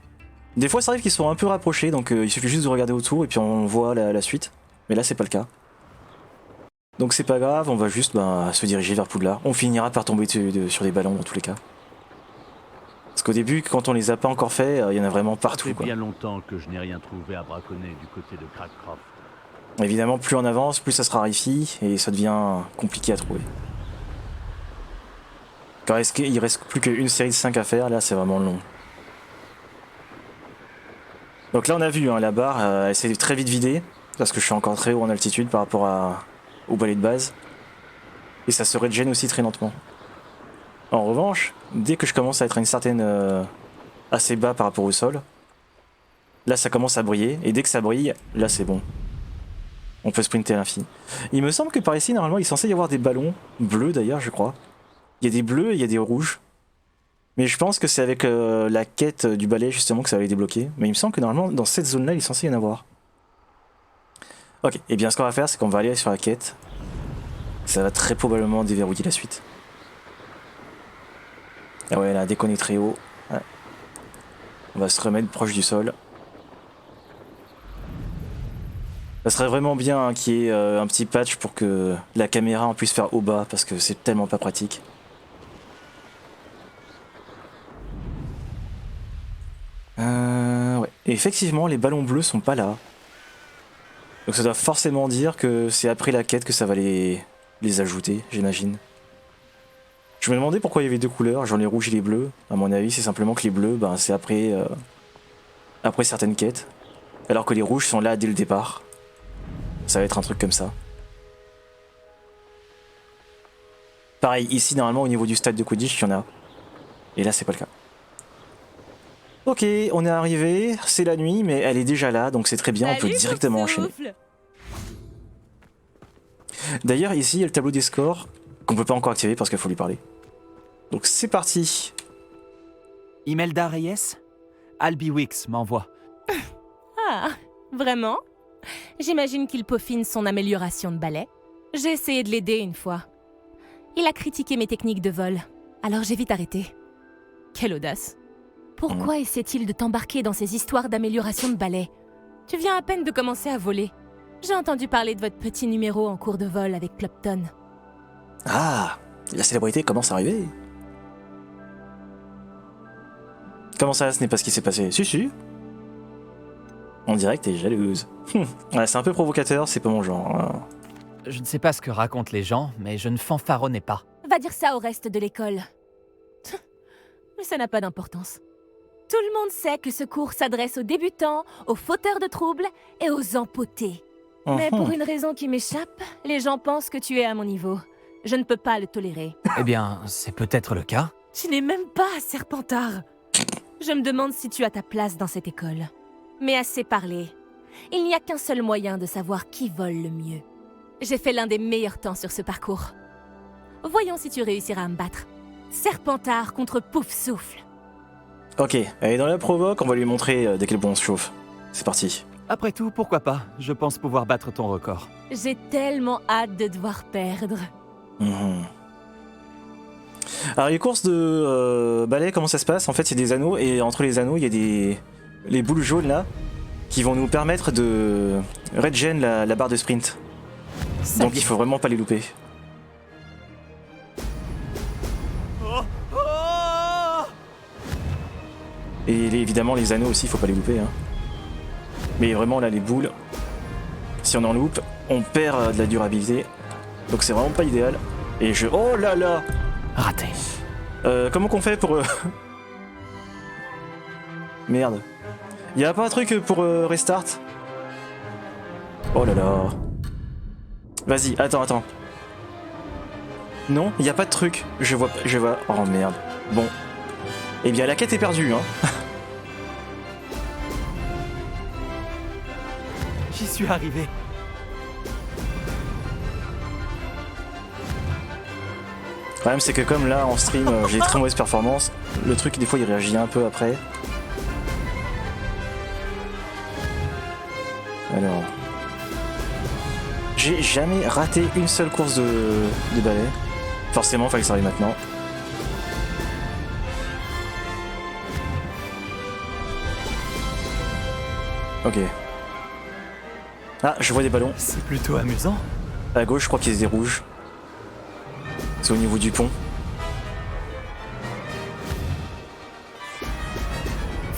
Des fois, ça arrive qu'ils sont un peu rapprochés, donc il suffit juste de regarder autour et puis on voit la suite. Mais là, c'est pas le cas. Donc c'est pas grave, on va juste se diriger vers Poudlard. On finira par tomber sur des ballons dans tous les cas. Parce qu'au début, quand on les a pas encore fait, il y en a vraiment Ça partout, fait quoi. bien longtemps que je n'ai rien trouvé à braconner du côté de Crackcroft. Évidemment, plus on avance, plus ça se raréfie et ça devient compliqué à trouver. Quand il reste plus qu'une série de 5 à faire, là c'est vraiment long. Donc là on a vu, hein, la barre, elle s'est très vite vidée, parce que je suis encore très haut en altitude par rapport au balai de base. Et ça se régène aussi très lentement. En revanche, dès que je commence à être à une certaine... assez bas par rapport au sol, là ça commence à briller, et dès que ça brille, là c'est bon. On peut sprinter à l'infini. Il me semble que par ici, normalement, il est censé y avoir des ballons, bleus d'ailleurs, je crois. Il y a des bleus et il y a des rouges. Mais je pense que c'est avec la quête du balai, justement, que ça va les débloquer. Mais il me semble que normalement, dans cette zone-là, il est censé y en avoir. Ok, et bien ce qu'on va faire, c'est qu'on va aller sur la quête. Ça va très probablement déverrouiller la suite. Ah ouais, là, dès qu'on est très haut, ouais. On va se remettre proche du sol. Ça serait vraiment bien, hein, qu'il y ait un petit patch pour que la caméra en puisse faire haut bas, parce que c'est tellement pas pratique. Ouais. Et effectivement, les ballons bleus sont pas là. Donc ça doit forcément dire que c'est après la quête que ça va les ajouter, j'imagine. Je me demandais pourquoi il y avait deux couleurs, genre les rouges et les bleus. À mon avis, c'est simplement que les bleus, ben, c'est après certaines quêtes. Alors que les rouges sont là dès le départ. Ça va être un truc comme ça. Pareil, ici, normalement, au niveau du stade de Quidditch, il y en a. Et là, c'est pas le cas. Ok, on est arrivé, c'est la nuit, mais elle est déjà là, donc c'est très bien, on peut directement enchaîner. D'ailleurs, ici, il y a le tableau des scores, qu'on peut pas encore activer parce qu'il faut lui parler. Donc c'est parti. Imelda Reyes, Albie Wicks m'envoie. Ah, vraiment? J'imagine qu'il peaufine son amélioration de balai. J'ai essayé de l'aider une fois. Il a critiqué mes techniques de vol, alors j'ai vite arrêté. Quelle audace. Pourquoi essaie-t-il de t'embarquer dans ces histoires d'amélioration de balai? Tu viens à peine de commencer à voler. J'ai entendu parler de votre petit numéro en cours de vol avec Plopton. Ah, la célébrité commence à arriver. Comment ça, ce n'est pas ce qui s'est passé? Si. On dirait que t'es jalouse. Ouais, c'est un peu provocateur, c'est pas mon genre. Hein. Je ne sais pas ce que racontent les gens, mais je ne fanfaronnais pas. Va dire ça au reste de l'école. Mais ça n'a pas d'importance. Tout le monde sait que ce cours s'adresse aux débutants, aux fauteurs de troubles et aux empotés. Mais pour une raison qui m'échappe, les gens pensent que tu es à mon niveau. Je ne peux pas le tolérer. Eh bien, c'est peut-être le cas. Tu n'es même pas Serpentard. Je me demande si tu as ta place dans cette école. Mais assez parlé. Il n'y a qu'un seul moyen de savoir qui vole le mieux. J'ai fait l'un des meilleurs temps sur ce parcours. Voyons si tu réussiras à me battre. Serpentard contre Poufsouffle. Ok, elle est dans la provoque, on va lui montrer dès quel point on se chauffe. C'est parti. Après tout, pourquoi pas? Je pense pouvoir battre ton record. J'ai tellement hâte de devoir perdre. Alors les courses de balai, comment ça se passe? En fait, c'est des anneaux, et entre les anneaux, il y a les boules jaunes là, qui vont nous permettre de regen la barre de sprint. Donc il faut vraiment pas les louper. Et évidemment les anneaux aussi, il faut pas les louper. Hein. Mais vraiment là, les boules, si on en loupe, on perd de la durabilité. Donc c'est vraiment pas idéal. Et je... Oh là là! Raté. Comment qu'on fait pour... Merde. Y a pas un truc pour restart? Oh là là. Vas-y, attends. Non, y a pas de truc. Je vois... Oh merde. Bon. Eh bien la quête est perdue, hein. J'y suis arrivé. Le problème c'est que comme là en stream j'ai très mauvaise performance, le truc des fois il réagit un peu après. Alors... J'ai jamais raté une seule course de balai. Forcément, il fallait que ça arrive maintenant. Ok. Ah, je vois des ballons. C'est plutôt amusant. À gauche, je crois qu'il y a des rouges. C'est au niveau du pont.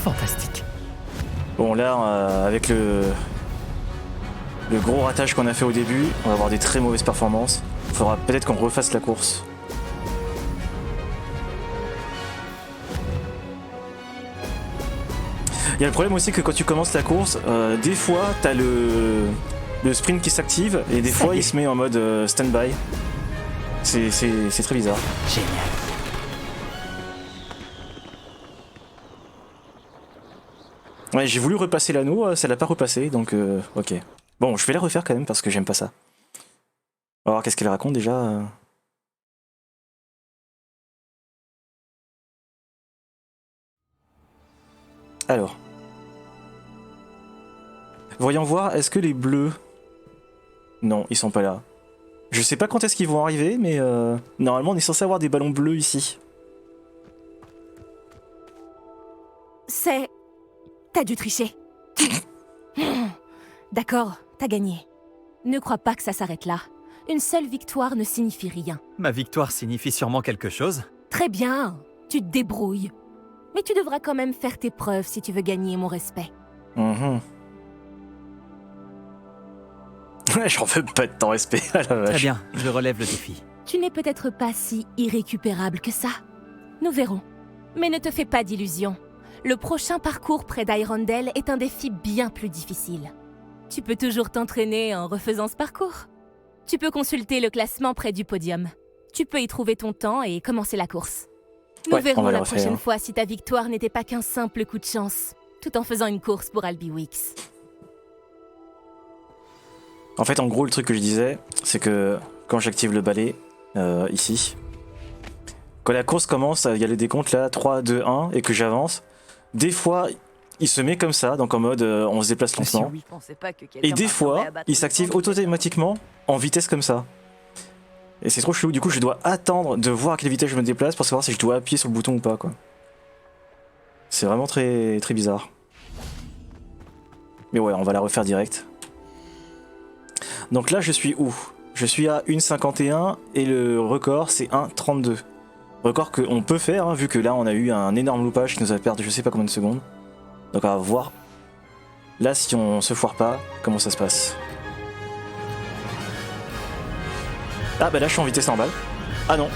Fantastique. Bon là, avec le gros ratage qu'on a fait au début, on va avoir des très mauvaises performances. Il faudra peut-être qu'on refasse la course. Il y a le problème aussi que quand tu commences la course, des fois t'as le sprint qui s'active et des fois il se met en mode stand-by. C'est très bizarre. Génial. Ouais, j'ai voulu repasser l'anneau, ça l'a pas repassé, donc ok. Bon, je vais la refaire quand même parce que j'aime pas ça. Alors, qu'est-ce qu'elle raconte déjà? Alors. Voyons voir, est-ce que les bleus... Non, ils sont pas là. Je sais pas quand est-ce qu'ils vont arriver, mais normalement on est censé avoir des ballons bleus ici. C'est... T'as dû tricher. D'accord, t'as gagné. Ne crois pas que ça s'arrête là. Une seule victoire ne signifie rien. Ma victoire signifie sûrement quelque chose. Très bien, tu te débrouilles. Mais tu devras quand même faire tes preuves si tu veux gagner mon respect. J'en veux pas de ton respect, à la vache. Très bien, je relève le défi. Tu n'es peut-être pas si irrécupérable que ça. Nous verrons. Mais ne te fais pas d'illusions. Le prochain parcours près d'Hyrondell est un défi bien plus difficile. Tu peux toujours t'entraîner en refaisant ce parcours. Tu peux consulter le classement près du podium. Tu peux y trouver ton temps et commencer la course. Nous verrons la prochaine fois si ta victoire n'était pas qu'un simple coup de chance, tout en faisant une course pour Albiwix. En fait, en gros, le truc que je disais, c'est que quand j'active le balai, ici, quand la course commence, il y a le décompte là, 3, 2, 1, et que j'avance, des fois, il se met comme ça, donc en mode on se déplace lentement, et des fois, il s'active automatiquement en vitesse comme ça. Et c'est trop chelou, du coup je dois attendre de voir à quelle vitesse je me déplace pour savoir si je dois appuyer sur le bouton ou pas, quoi. C'est vraiment très, très bizarre. Mais ouais, on va la refaire direct. Donc là je suis où? Je suis à 1,51 et le record c'est 1,32. Record qu'on peut faire, hein, vu que là on a eu un énorme loupage qui nous a perdu je sais pas combien de secondes. Donc on va voir là si on se foire pas, comment ça se passe. Ah bah là je suis en vitesse normale. Ah non.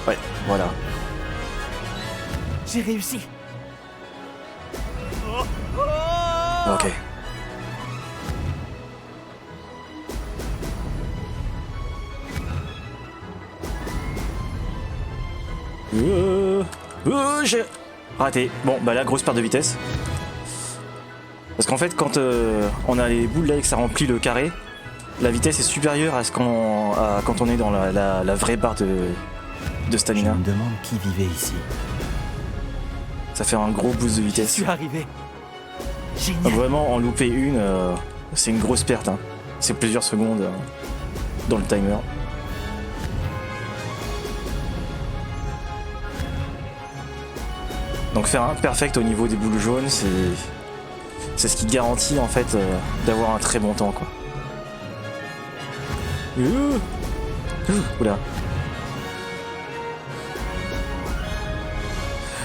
Ouais, voilà. J'ai réussi. Ok. J'ai raté. Bon bah là grosse perte de vitesse. Parce qu'en fait quand on a les boules là et que ça remplit le carré, la vitesse est supérieure à ce quand on est dans la vraie barre de stamina. Je me demande qui vivait ici. Ça fait un gros boost de vitesse. Je suis arrivé. Génial. Donc vraiment en louper une, c'est une grosse perte. Hein. C'est plusieurs secondes dans le timer. Donc faire un perfect au niveau des boules jaunes, c'est ce qui garantit en fait d'avoir un très bon temps, quoi. Oula.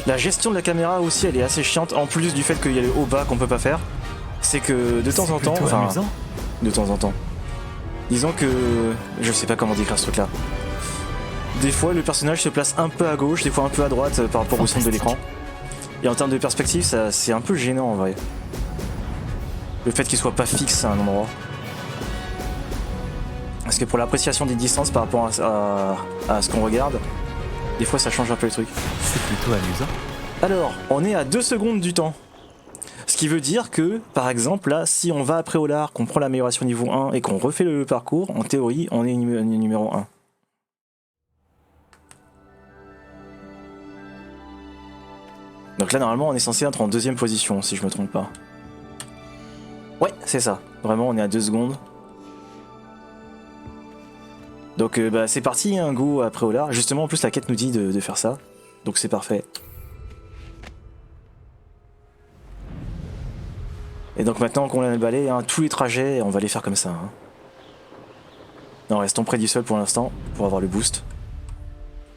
La gestion de la caméra aussi, elle est assez chiante, en plus du fait qu'il y a le haut-bas qu'on peut pas faire. C'est que de temps en temps, de temps en temps, disons que je sais pas comment décrire ce truc là. Des fois le personnage se place un peu à gauche, des fois un peu à droite par rapport au centre de l'écran. Et en termes de perspective, c'est un peu gênant en vrai. Le fait qu'il soit pas fixe à un endroit. Parce que pour l'appréciation des distances par rapport à ce qu'on regarde, des fois ça change un peu le truc. C'est plutôt amusant. Alors, on est à 2 secondes du temps. Ce qui veut dire que, par exemple, là, si on va après au lard, qu'on prend l'amélioration niveau 1 et qu'on refait le parcours, en théorie, on est numéro 1. Donc là, normalement, on est censé être en 2ème position, si je me trompe pas. Ouais, c'est ça. Vraiment, on est à 2 secondes. Donc bah, c'est parti, hein, go après au lard. Justement, en plus, la quête nous dit de faire ça. Donc c'est parfait. Et donc maintenant qu'on a le balai, hein, tous les trajets, on va les faire comme ça. Hein. Non, restons près du sol pour l'instant, pour avoir le boost.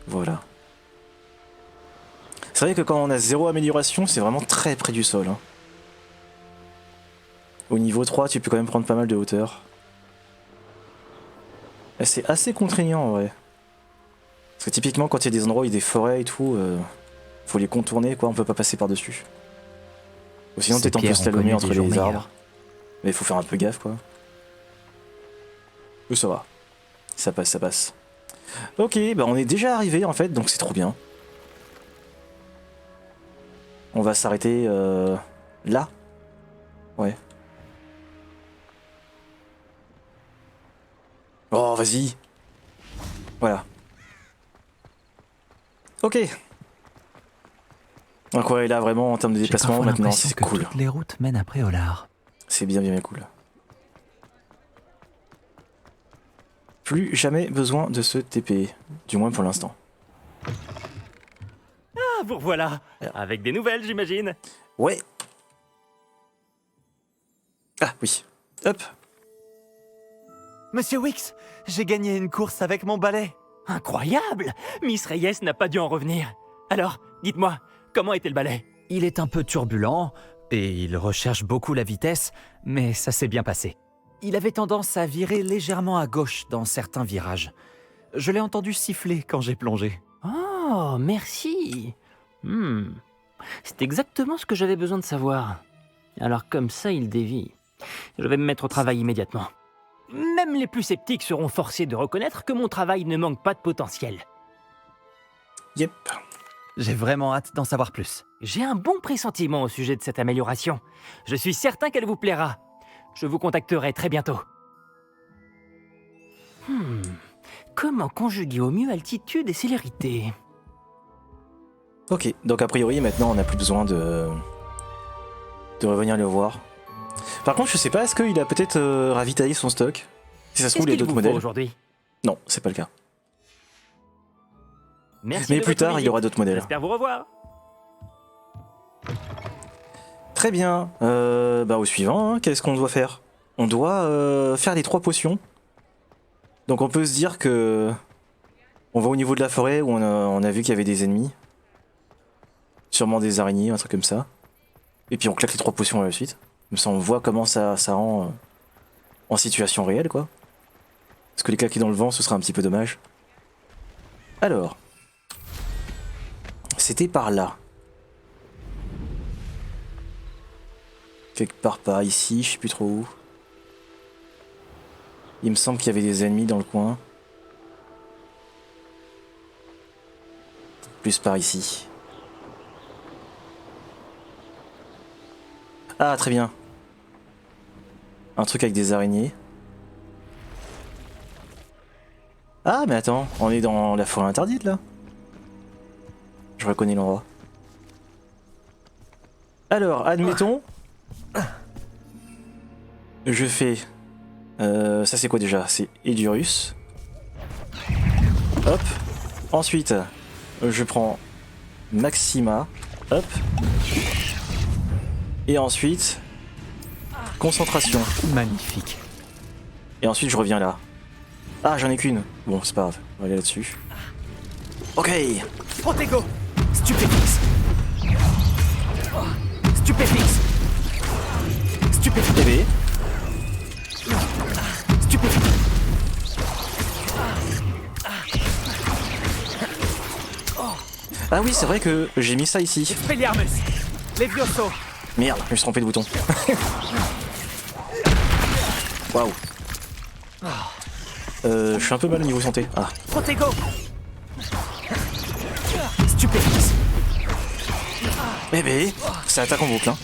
Voilà. C'est C'est vrai que quand on a 0 amélioration, c'est vraiment très près du sol. Hein. Au niveau 3, tu peux quand même prendre pas mal de hauteur. Et c'est assez contraignant en vrai. Parce que typiquement quand il y a des endroits où il y a des forêts et tout, faut les contourner quoi, on peut pas passer par-dessus. Ou sinon t'es un peu slalomé entre les arbres. Mais il faut faire un peu gaffe quoi. Ça va. Ça passe, ça passe. Ok, bah on est déjà arrivé en fait, donc c'est trop bien. On va s'arrêter là. Ouais. Oh, vas-y. Voilà. Ok. Donc ouais, là vraiment en termes de déplacement maintenant c'est cool. Toutes les routes mènent à Préolard. C'est bien cool. Plus jamais besoin de se TP, du moins pour l'instant. Ah, vous revoilà. Avec des nouvelles, j'imagine. Ouais. Ah oui. Hop. Monsieur Wix, j'ai gagné une course avec mon balai. Incroyable! Miss Reyes n'a pas dû en revenir. Alors, dites-moi, comment était le balai? Il est un peu turbulent et il recherche beaucoup la vitesse, mais ça s'est bien passé. Il avait tendance à virer légèrement à gauche dans certains virages. Je l'ai entendu siffler quand j'ai plongé. Oh, merci. C'est exactement ce que j'avais besoin de savoir. Alors comme ça, il dévie. Je vais me mettre au travail immédiatement. Même les plus sceptiques seront forcés de reconnaître que mon travail ne manque pas de potentiel. Yep. J'ai vraiment hâte d'en savoir plus. J'ai un bon pressentiment au sujet de cette amélioration. Je suis certain qu'elle vous plaira. Je vous contacterai très bientôt. Comment conjuguer au mieux altitude et célérité? Ok, donc a priori maintenant on n'a plus besoin de revenir le voir. Par contre je sais pas, est-ce qu'il a peut-être ravitaillé son stock? Si ça se trouve il y a d'autres modèles. Aujourd'hui? Non, c'est pas le cas. Merci. Mais plus tard il y aura d'autres modèles. J'espère vous revoir. Très bien, bah au suivant, hein, qu'est-ce qu'on doit faire? On doit faire les 3 potions. Donc on peut se dire que on va au niveau de la forêt où on a vu qu'il y avait des ennemis. Sûrement des araignées, un truc comme ça. Et puis on claque les 3 potions à la suite. Comme ça on voit comment ça rend en situation réelle quoi. Parce que les claquer dans le vent ce serait un petit peu dommage. Alors. C'était par là. Quelque part par ici, je sais plus trop où. Il me semble qu'il y avait des ennemis dans le coin. Plus par ici. Ah, très bien. Un truc avec des araignées. Ah, mais attends, on est dans la forêt interdite là. Je reconnais l'endroit. Alors, admettons. Je fais... ça c'est quoi déjà? C'est Edurus. Hop. Ensuite, je prends Maxima. Hop. Et ensuite... Concentration. Magnifique. Et ensuite je reviens là. Ah, j'en ai qu'une. Bon, c'est pas grave. On va aller là-dessus. Ok. Protego. Stupéfix. Stupéfix. Stupéfix. Bébé. Stupéfix. Ah oui, c'est vrai que j'ai mis ça ici. Expelliarmus. Levioso. Merde, je me suis trompé de bouton. Waouh. Je suis un peu mal au niveau santé. Ah. Protego. Stupéfix. Bébé, ça attaque en boucle. Hein.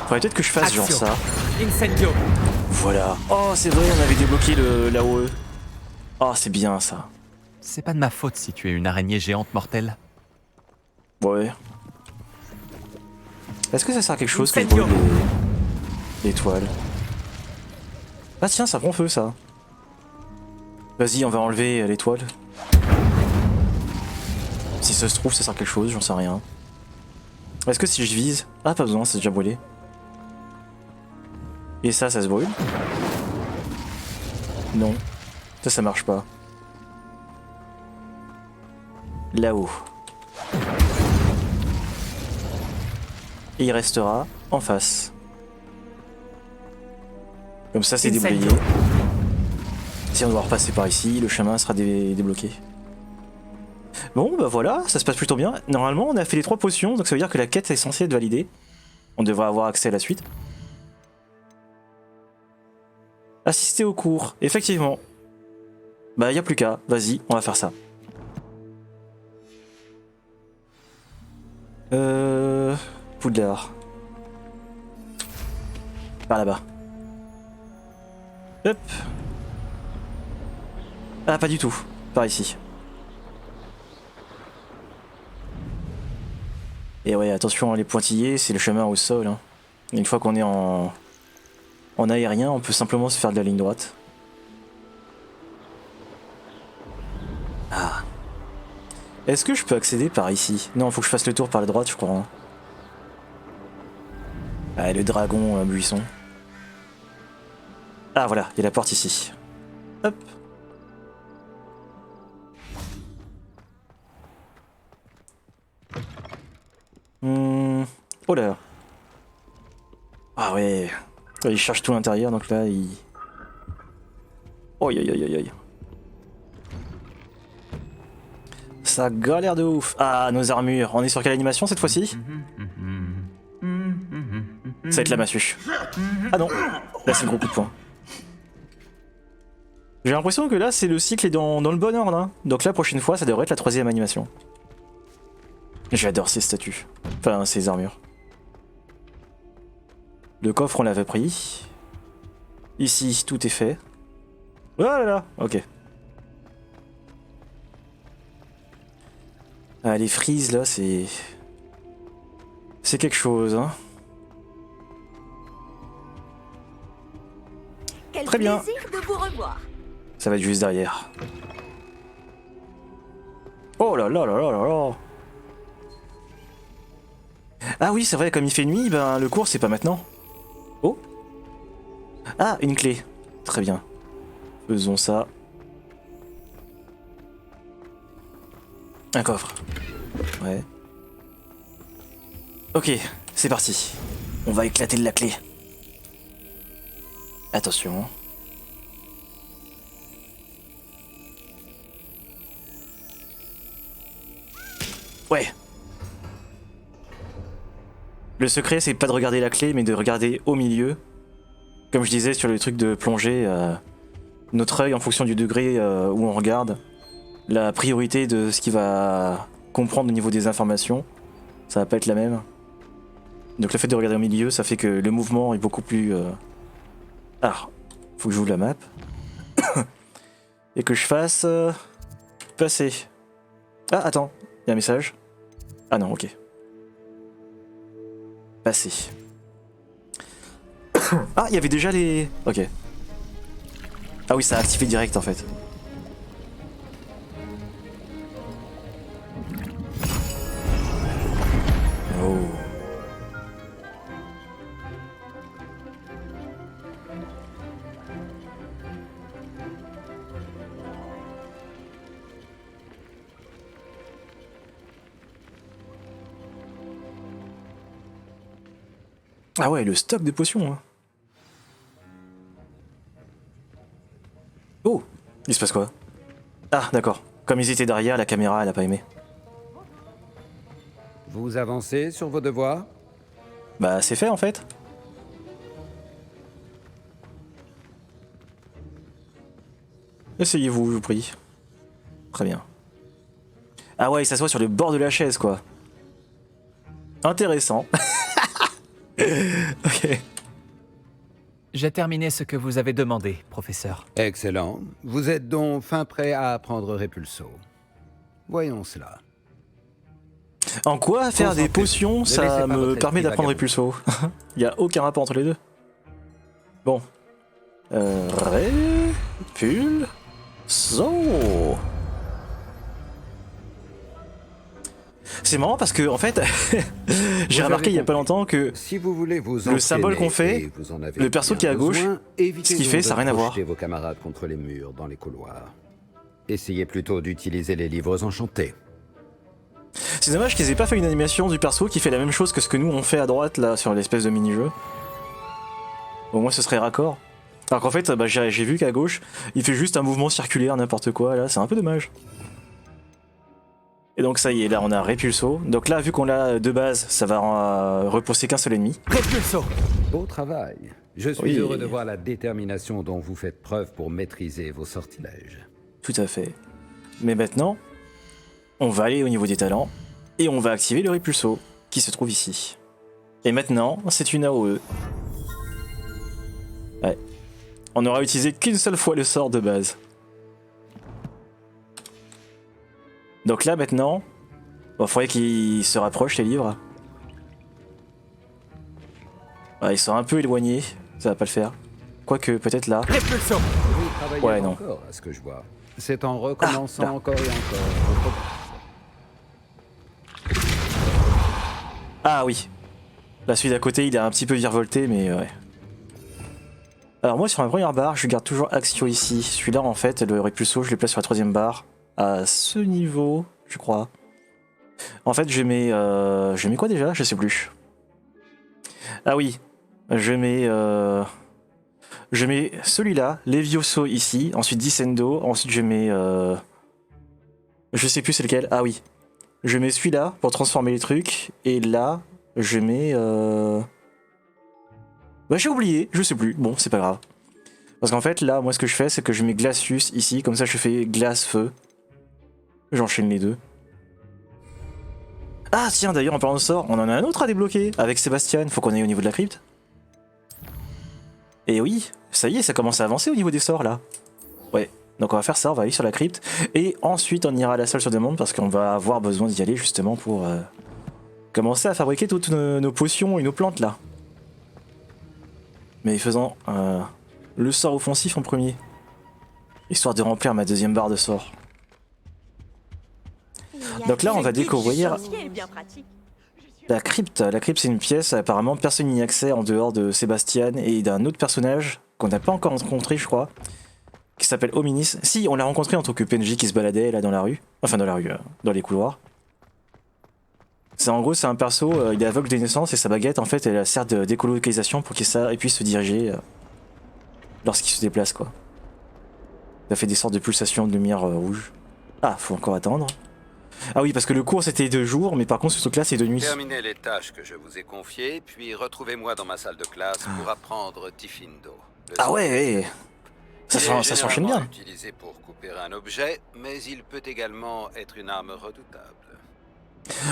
Faudrait peut-être que je fasse genre ça. Incendio. Voilà. Oh, c'est vrai, on avait débloqué l'AOE. Oh, c'est bien ça. C'est pas de ma faute si tu es une araignée géante mortelle. Ouais. Est-ce que ça sert à quelque chose que je Incendio. brûle les toiles? Ah tiens, ça prend feu ça. Vas-y, on va enlever l'étoile. Si ça se trouve, ça sert à quelque chose, j'en sais rien. Est-ce que si je vise... Ah, pas besoin, c'est déjà brûlé. Et ça se brûle? Non. Ça marche pas. là-haut. Et il restera en face. Comme ça, c'est déblayé. Si on doit repasser par ici, le chemin sera débloqué. Bon, bah voilà, ça se passe plutôt bien. Normalement, on a fait les 3 potions, donc ça veut dire que la quête est censée être validée. On devrait avoir accès à la suite. Assister au cours, effectivement. Bah, y a plus qu'à. Vas-y, on va faire ça. Poudlard. Par là-bas. Hop. Ah, pas du tout. Par ici. Et ouais, attention, les pointillés, c'est le chemin au sol. Hein. Une fois qu'on est en aérien, on peut simplement se faire de la ligne droite. Ah. Est-ce que je peux accéder par ici? Non, faut que je fasse le tour par la droite, je crois. Hein. Ah, le dragon buisson. Ah, voilà, il y a la porte ici. Hop. Oh là. Ah ouais. Il cherche tout l'intérieur, donc là, il... Oi, oi, oi, oi, oi. Ça galère de ouf. Ah, nos armures. On est sur quelle animation cette fois-ci? Ça va être la massue. Ah non. Là, c'est le gros coup de poing. J'ai l'impression que là, c'est le cycle est dans le bon ordre. Hein. Donc la prochaine fois, ça devrait être la 3e animation. J'adore ces statues. Enfin, ces armures. Le coffre, on l'avait pris. Ici, tout est fait. Voilà, là, ok. Ah, les frises, là, c'est... C'est quelque chose, hein. Quel Très bien. plaisir de vous revoir. Ça va être juste derrière. Oh là là là là là là. Ah oui, c'est vrai, comme il fait nuit, ben le cours c'est pas maintenant. Oh. Ah, une clé. Très bien. Faisons ça. Un coffre. Ouais. Ok, c'est parti. On va éclater de la clé. Attention. Ouais. Le secret, c'est pas de regarder la clé, mais de regarder au milieu. Comme je disais sur le truc de plonger, notre œil en fonction du degré où on regarde, la priorité de ce qu'il va comprendre au niveau des informations, ça va pas être la même. Donc le fait de regarder au milieu, ça fait que le mouvement est beaucoup plus... Ah, faut que j'ouvre la map. Et que je fasse... passer. Ah, attends, il y a un message. Ah non, ok. Passer. Ah, il y avait déjà les... Ok. Ah oui, ça a activé direct en fait. Oh. Ah ouais, le stock de potions. Hein. Oh, il se passe quoi? Ah, d'accord. Comme ils étaient derrière, la caméra, elle a pas aimé. Vous avancez sur vos devoirs? Bah, c'est fait en fait. Essayez-vous, je vous prie. Très bien. Ah ouais, il s'assoit sur le bord de la chaise, quoi. Intéressant. Ok. J'ai terminé ce que vous avez demandé, professeur. Excellent. Vous êtes donc fin prêt à apprendre Repulso. Voyons cela. En quoi faire des Concentrez-vous. potions, Ne ça laissez pas me votre permet esprit d'apprendre vagabonder. Repulso? Il y a aucun rapport entre les deux. Bon. Repulso. C'est marrant parce que en fait, j'ai Vous remarqué avez il y a pas compris. longtemps que Si vous voulez vous le symbole entraîner qu'on fait, et vous en avez le perso bien qui est à gauche, besoin, évitez ce qu'il donc fait, de ça n'a rien à voir. projeter vos camarades contre les murs dans les couloirs. Essayez plutôt d'utiliser les livres enchantés. C'est dommage qu'ils aient pas fait une animation du perso qui fait la même chose que ce que nous on fait à droite là sur l'espèce de mini-jeu. Au moins ce serait raccord. Alors qu'en fait, bah, j'ai vu qu'à gauche, il fait juste un mouvement circulaire, n'importe quoi, là, c'est un peu dommage. Et donc ça y est, là on a Repulso. Donc là, vu qu'on l'a de base, ça va repousser qu'un seul ennemi. Repulso! Beau travail. Je suis heureux de voir la détermination dont vous faites preuve pour maîtriser vos sortilèges. Tout à fait. Mais maintenant, on va aller au niveau des talents, et on va activer le Repulso, qui se trouve ici. Et maintenant, c'est une AOE. Ouais. On n'aura utilisé qu'une seule fois le sort de base. Donc là maintenant, il faudrait qu'ils se rapprochent les livres. Ouais, ils sont un peu éloignés, ça va pas le faire. Quoique peut-être là. Repulso! Vous travaillez Ouais, non. encore, à ce que je vois. C'est en recommençant encore et encore. Ah oui. Là celui d'à côté il est un petit peu virevolté mais ouais. Alors moi sur ma première barre je garde toujours Axio ici. Celui-là en fait le Repulso je le place sur la troisième barre. À ce niveau je crois. En fait je mets quoi déjà? Je sais plus. Ah oui. Je mets celui-là, Levioso ici, ensuite Dissendo, ensuite je mets je sais plus c'est lequel. Ah oui. Je mets celui-là pour transformer les trucs et là je mets bah j'ai oublié, je sais plus. Bon, c'est pas grave. Parce qu'en fait là, moi ce que je fais c'est que je mets Glacius ici, comme ça je fais glace-feu. J'enchaîne les deux. Ah tiens, d'ailleurs en parlant de sort, on en a un autre à débloquer avec Sébastien, faut qu'on aille au niveau de la crypte. Et oui, ça y est, ça commence à avancer au niveau des sorts là. Ouais, donc on va faire ça, on va aller sur la crypte. Et ensuite on ira à la salle sur demande parce qu'on va avoir besoin d'y aller justement pour commencer à fabriquer toutes nos potions et nos plantes là. Mais faisant le sort offensif en premier. Histoire de remplir ma deuxième barre de sort. Donc là on va découvrir la crypte. La crypte c'est une pièce, apparemment personne n'y a accès en dehors de Sébastien et d'un autre personnage qu'on n'a pas encore rencontré je crois. Qui s'appelle Hominis. Si, on l'a rencontré en tant que PNJ qui se baladait là dans la rue. Enfin dans la rue, dans les couloirs. C'est en gros c'est un perso, il est aveugle de naissance et sa baguette en fait elle sert de décolocalisation pour qu'il puisse se diriger lorsqu'il se déplace quoi. Ça fait des sortes de pulsations de lumière rouge. Ah, faut encore attendre. Ah oui, parce que le cours c'était de jour, mais par contre ce truc là c'est de nuit. Terminez les tâches que je vous ai confiées, puis retrouvez-moi dans ma salle de classe pour apprendre Diffindo. Ah ouais, ça s'enchaîne bien. Utilisé pour couper un objet, mais il peut également être une arme redoutable.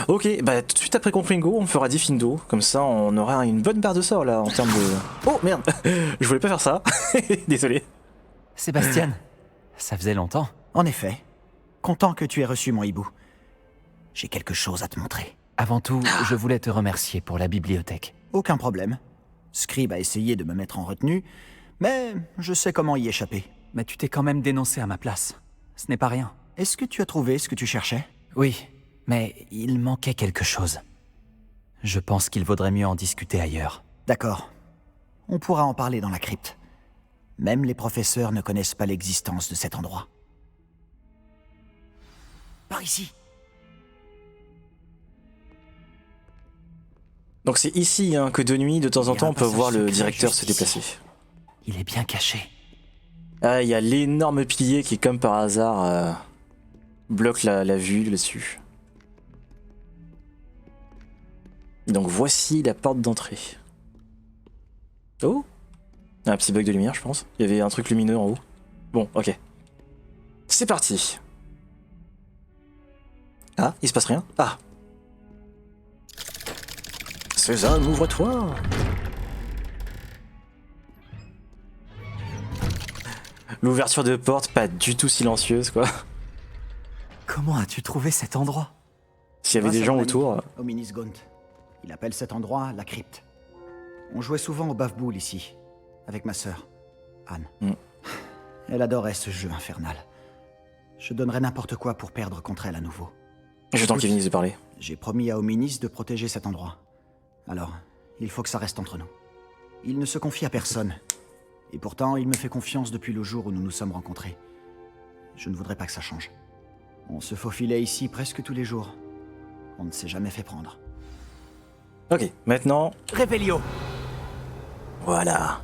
Ok, bah tout de suite après Confringo, on fera Diffindo, comme ça on aura une bonne barre de sort là en termes de... Oh merde, je voulais pas faire ça, désolé. Sébastien, ça faisait longtemps. En effet. Content que tu aies reçu mon hibou. J'ai quelque chose à te montrer. Avant tout, je voulais te remercier pour la bibliothèque. Aucun problème. Scribe a essayé de me mettre en retenue, mais je sais comment y échapper. Mais tu t'es quand même dénoncé à ma place. Ce n'est pas rien. Est-ce que tu as trouvé ce que tu cherchais? Oui, mais il manquait quelque chose. Je pense qu'il vaudrait mieux en discuter ailleurs. D'accord. On pourra en parler dans la crypte. Même les professeurs ne connaissent pas l'existence de cet endroit. Par ici. Donc c'est ici hein, que de nuit, de temps en temps, on peut voir le directeur se déplacer. Il est bien caché. Ah, il y a l'énorme pilier qui, comme par hasard, bloque la vue là-dessus. Donc voici la porte d'entrée. Oh, un petit bug de lumière, je pense. Il y avait un truc lumineux en haut. Bon, ok. C'est parti. Ah, il se passe rien? Ah. Sésame, ouvre-toi. L'ouverture de porte, pas du tout silencieuse, quoi. Comment as-tu trouvé cet endroit? S'il y avait des gens autour... Hominis Gaunt. Il appelle cet endroit la crypte. On jouait souvent au baf-boule ici, avec ma sœur, Anne. Elle adorait ce jeu infernal. Je donnerais n'importe quoi pour perdre contre elle à nouveau. J'attends qu'il finisse de parler. J'ai promis à Hominis de protéger cet endroit. Alors, il faut que ça reste entre nous. Il ne se confie à personne. Et pourtant, il me fait confiance depuis le jour où nous nous sommes rencontrés. Je ne voudrais pas que ça change. On se faufilait ici presque tous les jours. On ne s'est jamais fait prendre. Ok, maintenant, Révélio. voilà.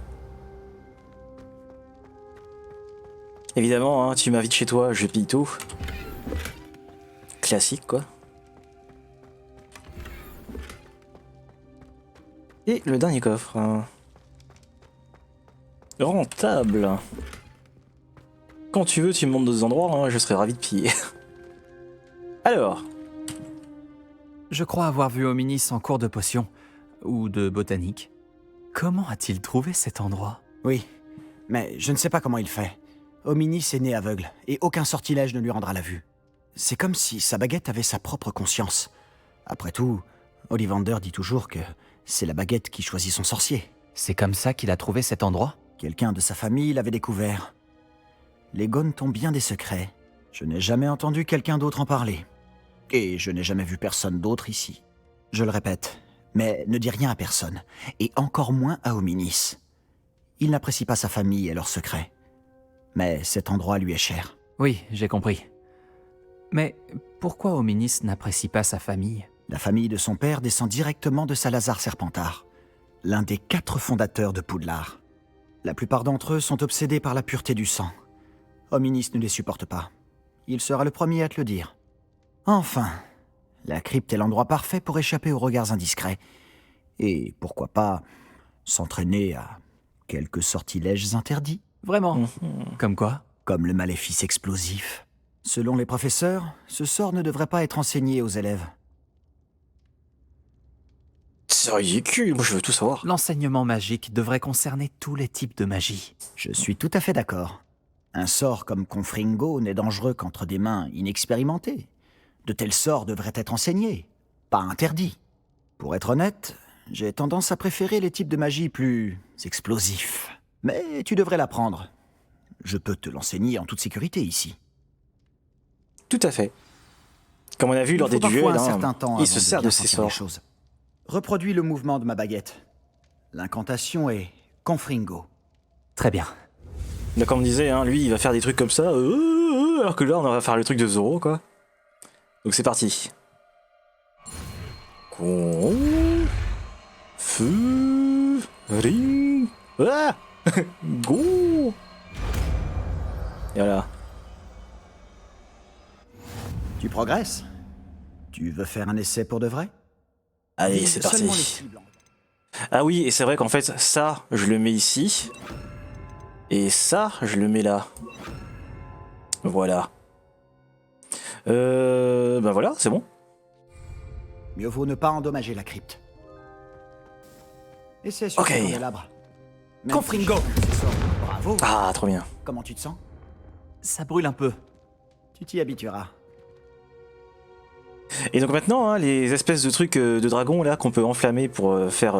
Évidemment, hein, tu m'invites chez toi, je pille tout. Classique, quoi. Et le dernier coffre. Rentable. Quand tu veux, tu me montres d'autres endroits, hein, je serais ravi de piller. Alors, Je crois avoir vu Hominis en cours de potion. Ou de botanique. Comment a-t-il trouvé cet endroit? Oui, mais je ne sais pas comment il fait. Hominis est né aveugle, et aucun sortilège ne lui rendra la vue. C'est comme si sa baguette avait sa propre conscience. Après tout, Ollivander dit toujours que c'est la baguette qui choisit son sorcier. C'est comme ça qu'il a trouvé cet endroit? Quelqu'un de sa famille l'avait découvert. Les Gaunes ont bien des secrets. Je n'ai jamais entendu quelqu'un d'autre en parler. Et je n'ai jamais vu personne d'autre ici. Je le répète, mais ne dis rien à personne, et encore moins à Hominis. Il n'apprécie pas sa famille et leurs secrets. Mais cet endroit lui est cher. Oui, j'ai compris. Mais pourquoi Hominis n'apprécie pas sa famille? La famille de son père descend directement de Salazar Serpentard, l'un des 4 fondateurs de Poudlard. La plupart d'entre eux sont obsédés par la pureté du sang. Hominis ne les supporte pas. Il sera le premier à te le dire. Enfin, la crypte est l'endroit parfait pour échapper aux regards indiscrets. Et pourquoi pas s'entraîner à quelques sortilèges interdits. Vraiment? Comme quoi? Comme le maléfice explosif. Selon les professeurs, ce sort ne devrait pas être enseigné aux élèves. c'est ridicule, moi je veux tout savoir. L'enseignement magique devrait concerner tous les types de magie. Je suis tout à fait d'accord. Un sort comme Confringo n'est dangereux qu'entre des mains inexpérimentées. De tels sorts devraient être enseignés, pas interdits. Pour être honnête, j'ai tendance à préférer les types de magie plus explosifs. Mais tu devrais l'apprendre. Je peux te l'enseigner en toute sécurité ici. Tout à fait. Comme on a vu lors des Il faut duels, parfois un hein, certain temps il se avant sert bien de ses sentir les sorts. choses. Reproduis le mouvement de ma baguette. L'incantation est Confringo. Très bien. Donc, comme on disait, hein, lui il va faire des trucs comme ça, alors que là on va faire le truc de Zoro, quoi. Donc c'est parti. Feu, ring, ah go. Et voilà. Tu progresses? Tu veux faire un essai pour de vrai? Allez, c'est Seulement les parti. cibles en- Ah oui, et c'est vrai qu'en fait, ça, je le mets ici. Et ça, je le mets là. Voilà. Ben voilà, c'est bon. Mieux vaut ne pas endommager la crypte. Essaie sur Ok. ton candélabre. Même Confringo. si chacun de ces sorts- Bravo. Ah, trop bien. Comment tu te sens? Ça brûle un peu. Tu t'y habitueras. Et donc maintenant, hein, les espèces de trucs de dragons là qu'on peut enflammer pour faire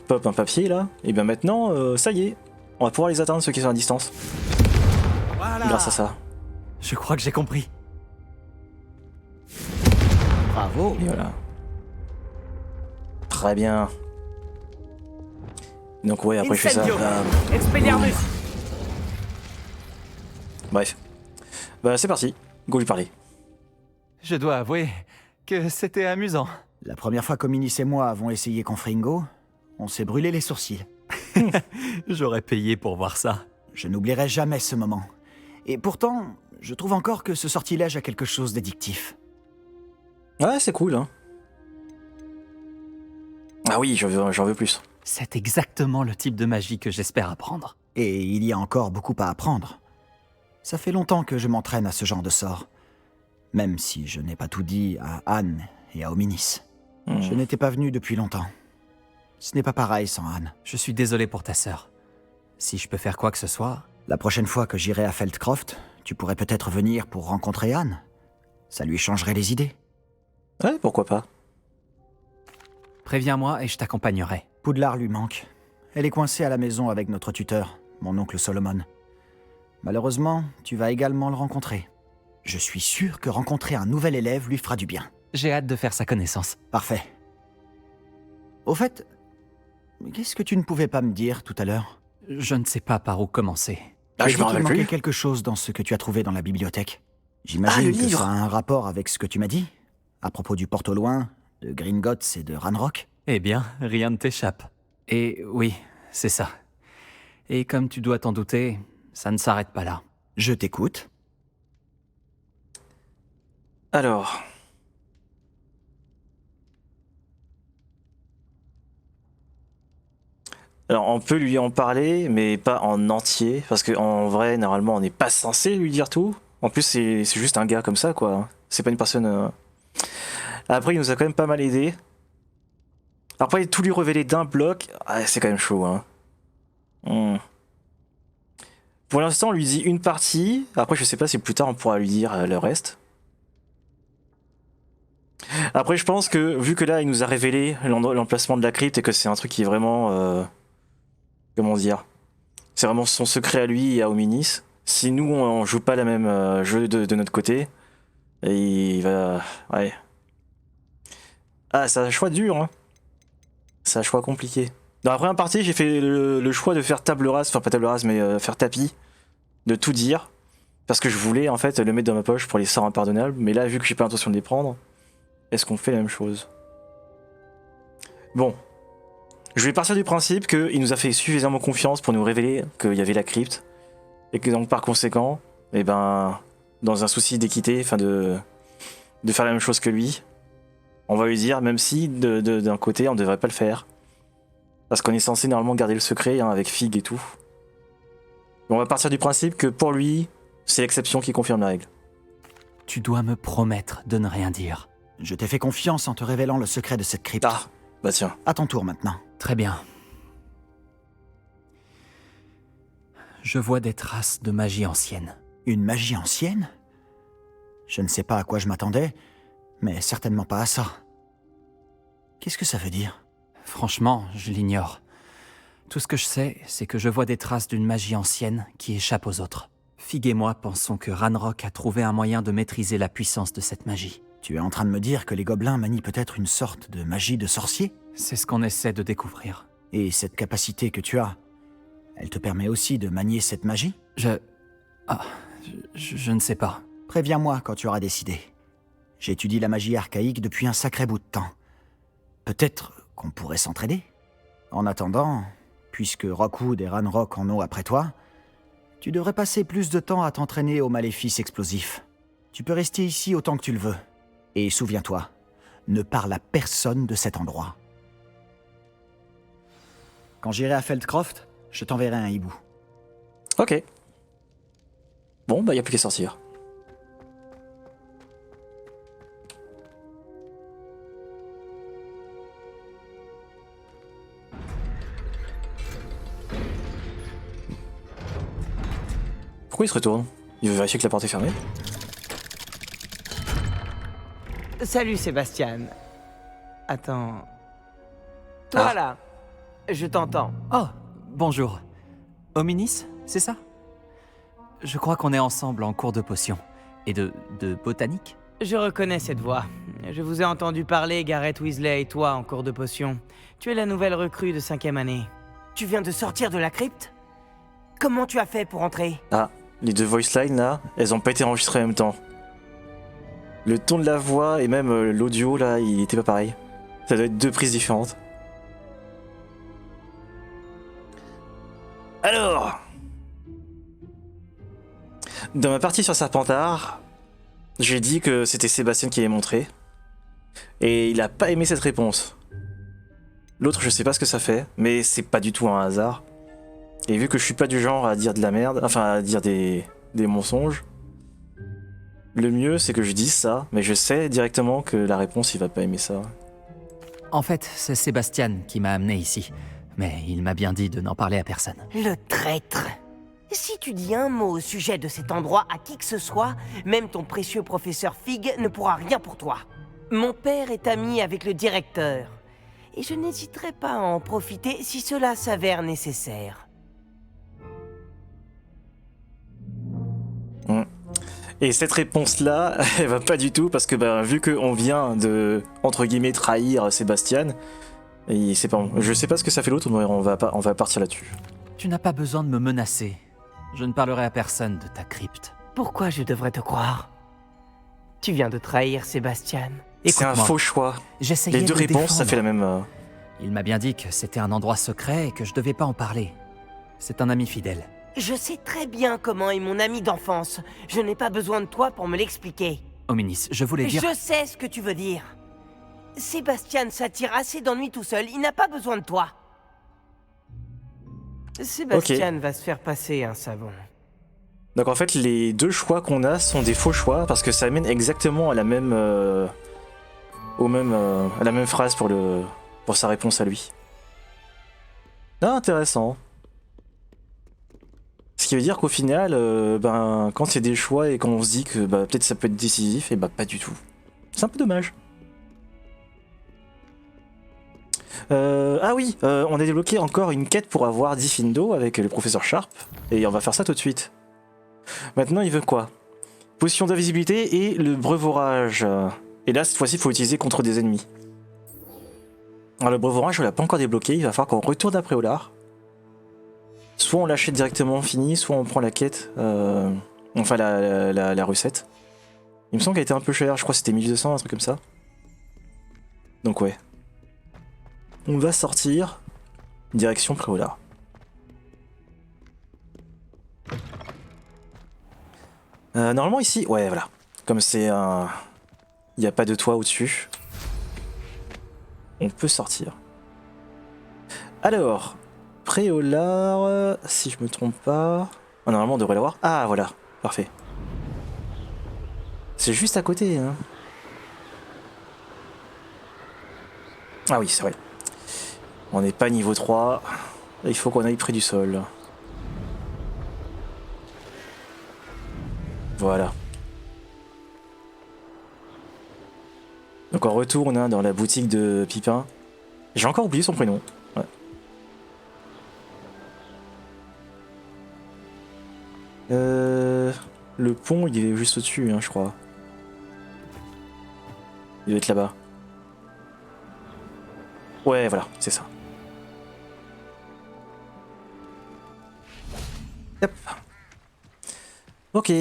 pop un papier là, et bien maintenant, ça y est, on va pouvoir les atteindre ceux qui sont à distance. Voilà. Grâce à ça. Je crois que j'ai compris. Bravo. Et voilà. Très bien. Donc ouais, après je fais ça. Incendio. bam. Expelliarmus. Bref. Bah c'est parti, go lui parler. Je dois avouer que c'était amusant. La première fois qu'Hominis et moi avons essayé Confringo, on s'est brûlé les sourcils. J'aurais payé pour voir ça. Je n'oublierai jamais ce moment. Et pourtant, je trouve encore que ce sortilège a quelque chose d'addictif. Ouais, c'est cool, hein. Ah oui, j'en veux plus. C'est exactement le type de magie que j'espère apprendre. Et il y a encore beaucoup à apprendre. Ça fait longtemps que je m'entraîne à ce genre de sort. Même si je n'ai pas tout dit à Anne et à Hominis. Je n'étais pas venu depuis longtemps. Ce n'est pas pareil sans Anne. Je suis désolé pour ta sœur. Si je peux faire quoi que ce soit... La prochaine fois que j'irai à Feldcroft, tu pourrais peut-être venir pour rencontrer Anne. Ça lui changerait les idées. Ouais, pourquoi pas. Préviens-moi et je t'accompagnerai. Poudlard lui manque. Elle est coincée à la maison avec notre tuteur, mon oncle Solomon. Malheureusement, tu vas également le rencontrer. Je suis sûr que rencontrer un nouvel élève lui fera du bien. J'ai hâte de faire sa connaissance. Parfait. Au fait, qu'est-ce que tu ne pouvais pas me dire tout à l'heure? Je ne sais pas par où commencer. Ah, Tu je as me dit qu'il rappelle manquait plus. quelque chose dans ce que tu as trouvé dans la bibliothèque. Ah, J'imagine le que livre. ça a un rapport avec ce que tu m'as dit, à propos du porte au loin, De Gringotts et de Ranrock? Eh bien, rien ne t'échappe. Et oui, c'est ça. Et comme tu dois t'en douter, ça ne s'arrête pas là. Je t'écoute. Alors... Alors, on peut lui en parler, mais pas en entier, parce qu'en vrai, normalement, on n'est pas censé lui dire tout. En plus, c'est juste un gars comme ça, quoi. C'est pas une personne... Après, il nous a quand même pas mal aidé. Après, tout lui révéler d'un bloc, c'est quand même chaud, hein. Pour l'instant, on lui dit une partie. Après, je sais pas si plus tard, on pourra lui dire le reste. Après, je pense que, vu que là, il nous a révélé l'emplacement de la crypte et que c'est un truc qui est vraiment... comment dire? C'est vraiment son secret à lui et à Hominis. Si nous, on joue pas la même jeu de notre côté, et il va... Ouais. Ah, c'est un choix dur, hein. C'est un choix compliqué. Dans la première partie, j'ai fait le choix de faire table rase, enfin pas table rase, mais faire tapis, de tout dire, parce que je voulais en fait le mettre dans ma poche pour les sorts impardonnables, mais là, vu que j'ai pas l'intention de les prendre, est-ce qu'on fait la même chose? Bon. Je vais partir du principe qu'il nous a fait suffisamment confiance pour nous révéler qu'il y avait la crypte, et que donc par conséquent, eh ben, dans un souci d'équité, enfin de faire la même chose que lui, on va lui dire, même si d'un côté on devrait pas le faire. Parce qu'on est censé normalement garder le secret, hein, avec Fig et tout. On va partir du principe que pour lui, c'est l'exception qui confirme la règle. Tu dois me promettre de ne rien dire. Je t'ai fait confiance en te révélant le secret de cette crypte. Ah, bah tiens. À ton tour maintenant. Très bien. Je vois des traces de magie ancienne. Une magie ancienne? Je ne sais pas à quoi je m'attendais, mais certainement pas à ça. Qu'est-ce que ça veut dire? Franchement, je l'ignore. Tout ce que je sais, c'est que je vois des traces d'une magie ancienne qui échappe aux autres. Fig et moi pensons que Ranrock a trouvé un moyen de maîtriser la puissance de cette magie. Tu es en train de me dire que les gobelins manient peut-être une sorte de magie de sorcier? C'est ce qu'on essaie de découvrir. Et cette capacité que tu as, elle te permet aussi de manier cette magie? Je ne sais pas. Préviens-moi quand tu auras décidé. J'étudie la magie archaïque depuis un sacré bout de temps. Peut-être qu'on pourrait s'entraider. En attendant, puisque Rockwood et Ranrock en ont après toi, tu devrais passer plus de temps à t'entraîner aux maléfices explosifs. Tu peux rester ici autant que tu le veux. Et souviens-toi, ne parle à personne de cet endroit. Quand j'irai à Feldcroft, je t'enverrai un hibou. Ok. Bon, bah y a plus qu'à sortir. Pourquoi il se retourne? Il veut vérifier que la porte est fermée? Salut Sébastien. Attends. Toi là, je t'entends. Oh, bonjour. Hominis, c'est ça? Je crois qu'on est ensemble en cours de potions. Et de botanique? Je reconnais cette voix. Je vous ai entendu parler, Gareth Weasley et toi, en cours de potions. Tu es la nouvelle recrue de 5e année. Tu viens de sortir de la crypte? Comment tu as fait pour entrer? Ah, les deux voice lines là, elles ont pas été enregistrées en même temps. Le ton de la voix et même l'audio là, il était pas pareil. Ça doit être deux prises différentes. Alors, dans ma partie sur Serpentard, j'ai dit que c'était Sébastien qui avait montré. Et il a pas aimé cette réponse. L'autre, je sais pas ce que ça fait, mais c'est pas du tout un hasard. Et vu que je suis pas du genre à dire de la merde, enfin à dire des mensonges, le mieux c'est que je dise ça, mais je sais directement que la réponse il va pas aimer ça. En fait, c'est Sébastien qui m'a amené ici. Mais il m'a bien dit de n'en parler à personne. Le traître! Si tu dis un mot au sujet de cet endroit à qui que ce soit, même ton précieux professeur Fig ne pourra rien pour toi. Mon père est ami avec le directeur, et je n'hésiterai pas à en profiter si cela s'avère nécessaire. Et cette réponse-là, elle va pas du tout, parce que vu qu'on vient de, entre guillemets, trahir Sébastien, et c'est pas, je sais pas ce que ça fait l'autre, mais on va partir là-dessus. Tu n'as pas besoin de me menacer. Je ne parlerai à personne de ta crypte. Pourquoi je devrais te croire? Tu viens de trahir Sébastien. C'est un Écoute-moi, faux choix. j'essayais Les deux de le réponses, ça défendre. fait la même. Il m'a bien dit que c'était un endroit secret et que je devais pas en parler. C'est un ami fidèle. Je sais très bien comment est mon ami d'enfance. Je n'ai pas besoin de toi pour me l'expliquer. Hominis, je voulais dire... Je sais ce que tu veux dire. Sébastien s'attire assez d'ennuis tout seul, il n'a pas besoin de toi. Sébastien va se faire passer un savon. Donc en fait, les deux choix qu'on a sont des faux choix parce que ça amène exactement à la même, à la même phrase pour sa réponse à lui. Ah, intéressant. Ce qui veut dire qu'au final, quand c'est des choix et qu'on se dit que peut-être ça peut être décisif, et pas du tout. C'est un peu dommage. Ah oui, on a débloqué encore une quête pour avoir Diffindo avec le professeur Sharp, et on va faire ça tout de suite. Maintenant, il veut quoi? Potion d'invisibilité et le brevorage. Et là, cette fois-ci, il faut utiliser contre des ennemis. Alors, le brevorage, on l'a pas encore débloqué, il va falloir qu'on retourne après Olar. Soit on l'achète directement fini, soit on prend la quête, enfin la recette. Il me semble qu'elle était un peu chère, je crois que c'était 1200, un truc comme ça. Donc ouais. On va sortir, direction Préolard. Normalement ici, ouais voilà. Comme c'est un... Il n'y a pas de toit au-dessus. On peut sortir. Alors, Préolard, si je me trompe pas... Ah, normalement on devrait l'avoir. Ah voilà, parfait. C'est juste à côté, hein. Ah oui, c'est vrai. On n'est pas niveau 3. Il faut qu'on aille près du sol. Voilà. Donc on retourne dans la boutique de Pipin. J'ai encore oublié son prénom. Ouais. Le pont, il est juste au-dessus, hein, je crois. Il doit être là-bas. Ouais, voilà, c'est ça. Hop. Ok.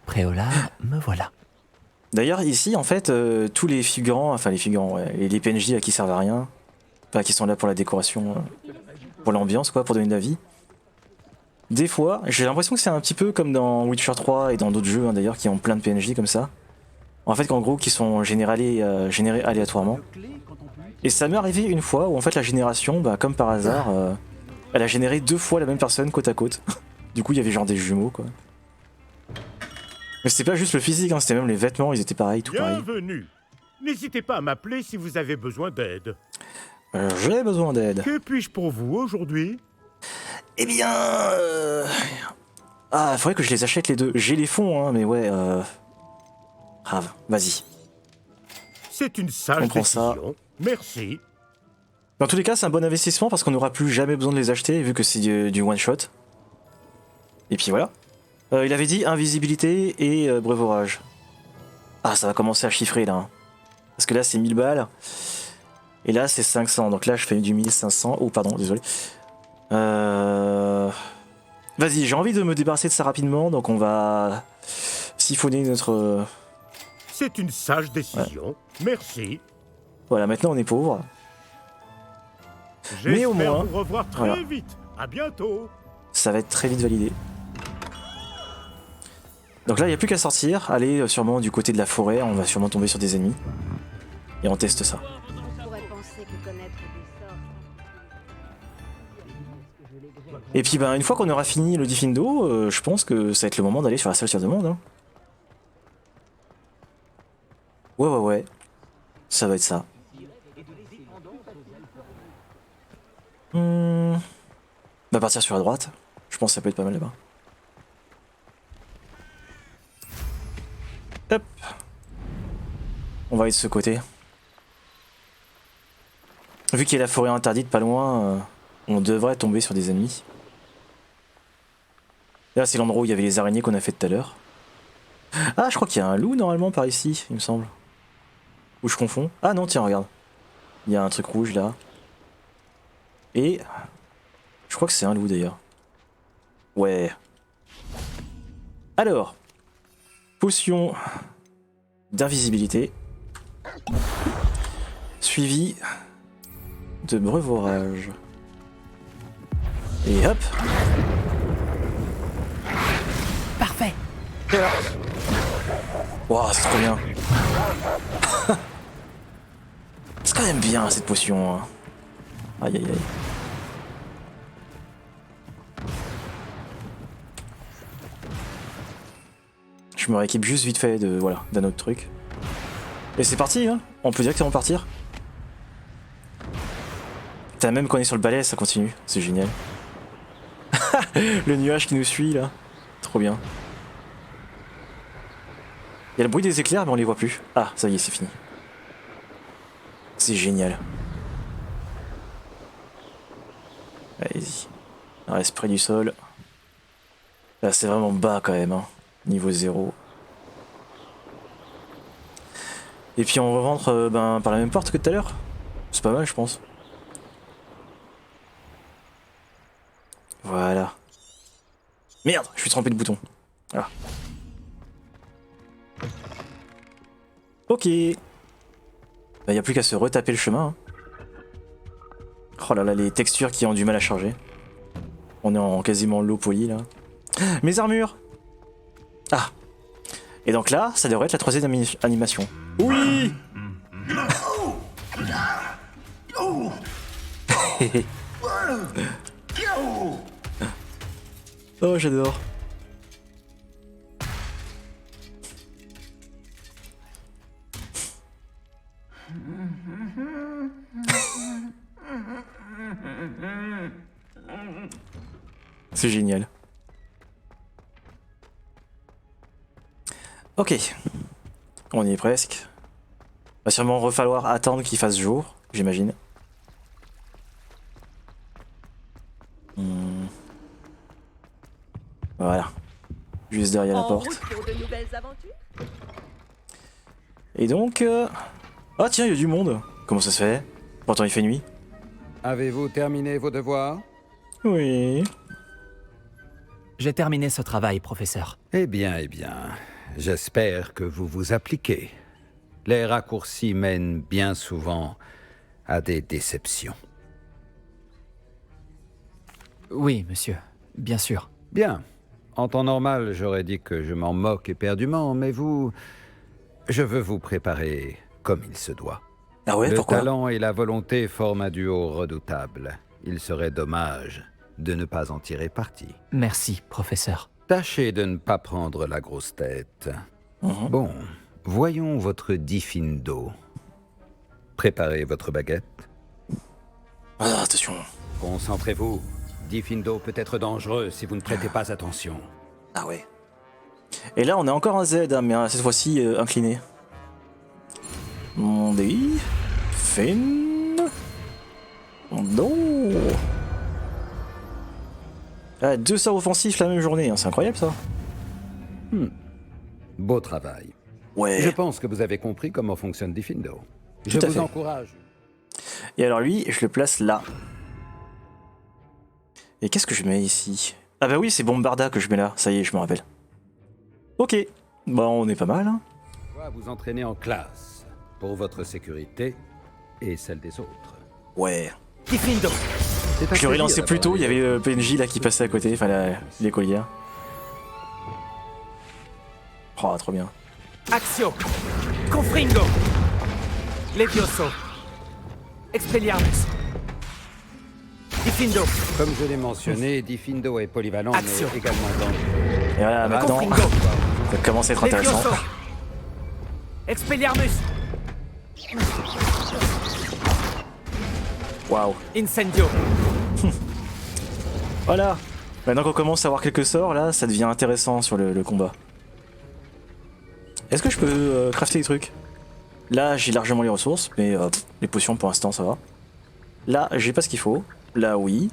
Préolard, me voilà. D'ailleurs, ici, en fait, tous les figurants, enfin les figurants, ouais, et les PNJ à qui servent à rien, enfin qui sont là pour la décoration, pour l'ambiance, quoi, pour donner de la vie. Des fois, j'ai l'impression que c'est un petit peu comme dans Witcher 3 et dans d'autres jeux, hein, d'ailleurs, qui ont plein de PNJ comme ça. En fait, qu'en gros, qui sont générés aléatoirement. Et ça m'est arrivé une fois où, en fait, la génération, comme par hasard, elle a généré 2 fois la même personne côte à côte. Du coup, il y avait genre des jumeaux, quoi. Mais c'était pas juste le physique, hein, c'était même les vêtements, ils étaient pareils, tout pareil. Bienvenue. N'hésitez pas à m'appeler si vous avez besoin d'aide. J'ai besoin d'aide. Que puis-je pour vous aujourd'hui? Eh bien... Ah, faudrait que je les achète les deux. J'ai les fonds, hein, mais ouais... Grave, vas-y. C'est une sage décision. Merci. Dans tous les cas, c'est un bon investissement parce qu'on n'aura plus jamais besoin de les acheter vu que c'est du one-shot. Et puis voilà. Il avait dit invisibilité et brevorage. Ah, ça va commencer à chiffrer là. Hein. Parce que là, c'est 1000 balles. Et là, c'est 500. Donc là, je fais du 1500. Oh, pardon, désolé. Vas-y, j'ai envie de me débarrasser de ça rapidement. Donc on va siphonner notre... C'est une sage décision. Ouais. Merci. Voilà, maintenant on est pauvre. Mais au moins, vous revoir très vite. À bientôt. Ça va être très vite validé. Donc là, il n'y a plus qu'à sortir, aller sûrement du côté de la forêt, on va sûrement tomber sur des ennemis. Et on teste ça. Et puis une fois qu'on aura fini le Diffindo, je pense que ça va être le moment d'aller sur la salle sur demande. Hein. Ouais. Ça va être ça. On va partir sur la droite. Je pense que ça peut être pas mal là-bas. Hop. On va aller de ce côté. Vu qu'il y a la forêt interdite pas loin, on devrait tomber sur des ennemis. Là, c'est l'endroit où il y avait les araignées qu'on a fait tout à l'heure. Ah, je crois qu'il y a un loup normalement par ici, il me semble. Ou je confonds. Ah non, tiens, regarde. Il y a un truc rouge là. Et... je crois que c'est un loup d'ailleurs. Ouais. Alors, Potion d'invisibilité. Suivi de breuvage. Et hop. Parfait. Et là. Wow, c'est trop bien. C'est quand même bien cette potion. Hein. Aïe aïe aïe. Je me rééquipe juste vite fait de voilà d'un autre truc. Et c'est parti, hein. On peut directement partir. T'as même quand on est sur le balai, ça continue. C'est génial. Le nuage qui nous suit là. Trop bien. Il y a le bruit des éclairs mais on les voit plus. Ah, ça y est, c'est fini. C'est génial. Allez-y. On reste près du sol. Là, c'est vraiment bas quand même, hein. Niveau 0. Et puis on rentre par la même porte que tout à l'heure. C'est pas mal, je pense. Voilà. Merde, je suis trempé de bouton. Voilà. Ok. Y a plus qu'à se retaper le chemin. Hein. Oh là là, les textures qui ont du mal à charger. On est en quasiment low poly là. Mes armures. Ah. Et donc là, ça devrait être la troisième animation. Oui. Oh, j'adore. C'est génial. Ok. On y est presque. Va sûrement falloir attendre qu'il fasse jour, j'imagine. Voilà. Juste derrière la porte. Et donc... Ah tiens, il y a du monde. Comment ça se fait? Pourtant il fait nuit. Avez-vous terminé vos devoirs? Oui. J'ai terminé ce travail, professeur. Eh bien, j'espère que vous vous appliquez. Les raccourcis mènent bien souvent à des déceptions. Oui, monsieur. Bien sûr. Bien. En temps normal, j'aurais dit que je m'en moque éperdument, mais vous... Je veux vous préparer comme il se doit. Ah ouais, le pourquoi? talent et la volonté forment un duo redoutable. Il serait dommage de ne pas en tirer parti. Merci, professeur. Tâchez de ne pas prendre la grosse tête. Bon, voyons votre diffindo. Préparez votre baguette. Ah, attention. Concentrez-vous. Diffindo peut être dangereux si vous ne prêtez pas attention. Ah ouais. Et là, on a encore un Z, hein, mais cette fois-ci incliné. Mondi. Fin. Mondo. Ah, 2 sorts offensifs la même journée, hein, c'est incroyable ça. Beau travail. Ouais. Je pense que vous avez compris comment fonctionne Diffindo. Je Tout à vous fait. encourage. Et alors lui, je le place là. Et qu'est-ce que je mets ici? Ah bah oui, c'est Bombarda que je mets là. Ça y est, je me rappelle. Ok. Bah on est pas mal. Hein. On va vous entraîner en classe. Pour votre sécurité et celle des autres. Ouais. Diffindo. Je l'aurais lancé plus tôt, il y avait le PNJ là qui passait à côté, enfin l'écolière. Oh, trop bien. Axio. Confringo. Levioso. Expelliarmus. Diffindo. Comme je l'ai mentionné, Diffindo est polyvalent, Action. mais également dangereux. Et voilà, maintenant, Confringo. ça commence à être intéressant. Levioso. Expelliarmus. Waouh. Incendio. Voilà. Maintenant qu'on commence à avoir quelques sorts, là, ça devient intéressant sur le combat. Est-ce que je peux crafter des trucs? Là, j'ai largement les ressources, mais les potions pour l'instant, ça va. Là, j'ai pas ce qu'il faut. Là, oui.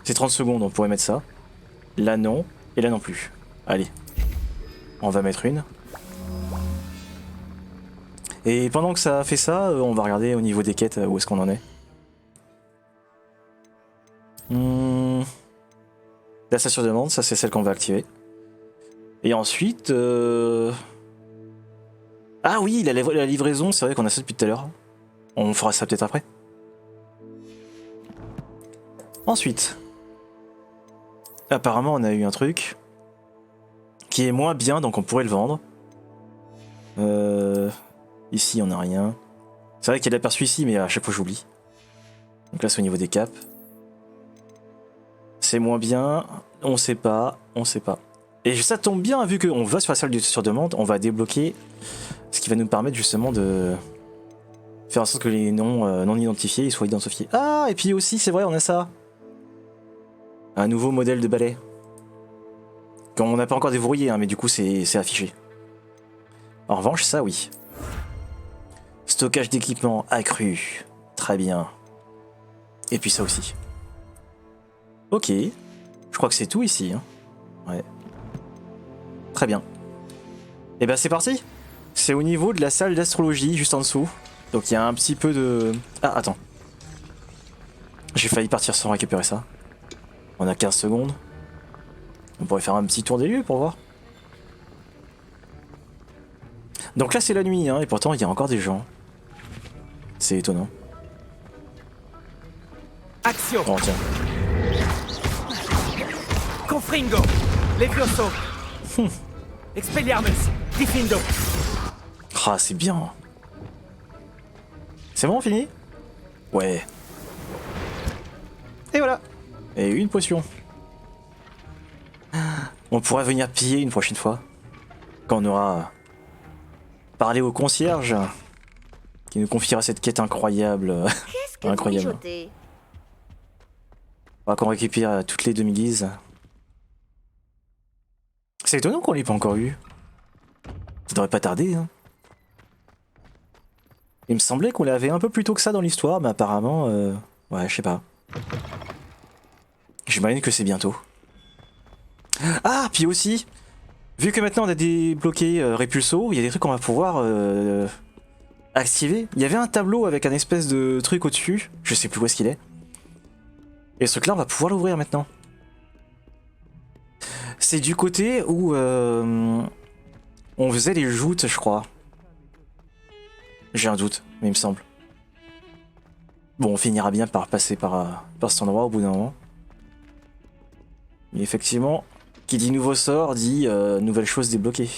C'est 30 secondes, on pourrait mettre ça. Là, non. Et là, non plus. Allez. On va mettre une. Et pendant que ça fait ça, on va regarder au niveau des quêtes où est-ce qu'on en est. La station de demande, ça c'est celle qu'on va activer. Et ensuite... Ah oui, la livraison, c'est vrai qu'on a ça depuis tout à l'heure. On fera ça peut-être après. Ensuite... Apparemment, on a eu un truc qui est moins bien, donc on pourrait le vendre. Ici, on n'a rien. C'est vrai qu'il y a l'aperçu ici, mais à chaque fois, j'oublie. Donc là, c'est au niveau des caps. C'est moins bien, on sait pas, on sait pas. Et ça tombe bien, vu qu'on va sur la salle sur demande, on va débloquer ce qui va nous permettre justement de faire en sorte que les noms non identifiés ils soient identifiés. Ah, et puis aussi, c'est vrai, on a ça. Un nouveau modèle de balai. On n'a pas encore déverrouillé, hein, mais du coup c'est affiché. En revanche, ça oui. Stockage d'équipement accru. Très bien. Et puis ça aussi. Ok. Je crois que c'est tout ici. Hein. Ouais. Très bien. Et ben c'est parti. C'est au niveau de la salle d'astrologie, juste en dessous. Donc il y a un petit peu de... Ah, attends. J'ai failli partir sans récupérer ça. On a 15 secondes. On pourrait faire un petit tour des lieux pour voir. Donc là c'est la nuit, hein, et pourtant il y a encore des gens. C'est étonnant. Action. Oh, tiens. Confringo, Levioso, Expelliarmus, Diffindo. Ah, c'est bien. C'est bon, fini? Ouais. Et voilà. Et une potion. On pourra venir piller une prochaine fois. Quand on aura parlé au concierge qui nous confiera cette quête incroyable. Qu'est-ce que incroyable. vous mijottez ? On va qu'on récupère toutes les demi-guises. C'est étonnant qu'on l'ait pas encore eu. Ça devrait pas tarder, hein. Il me semblait qu'on l'avait un peu plus tôt que ça dans l'histoire, mais apparemment... Ouais, je sais pas. J'imagine que c'est bientôt. Ah, puis aussi, vu que maintenant on a débloqué Repulso, il y a des trucs qu'on va pouvoir activer. Il y avait un tableau avec un espèce de truc au-dessus, je sais plus où est-ce qu'il est. Et ce truc-là, on va pouvoir l'ouvrir maintenant. C'est du côté où on faisait les joutes, je crois. J'ai un doute, mais il me semble. Bon, on finira bien par passer par cet endroit au bout d'un moment. Mais effectivement, qui dit nouveau sort dit nouvelle chose débloquée.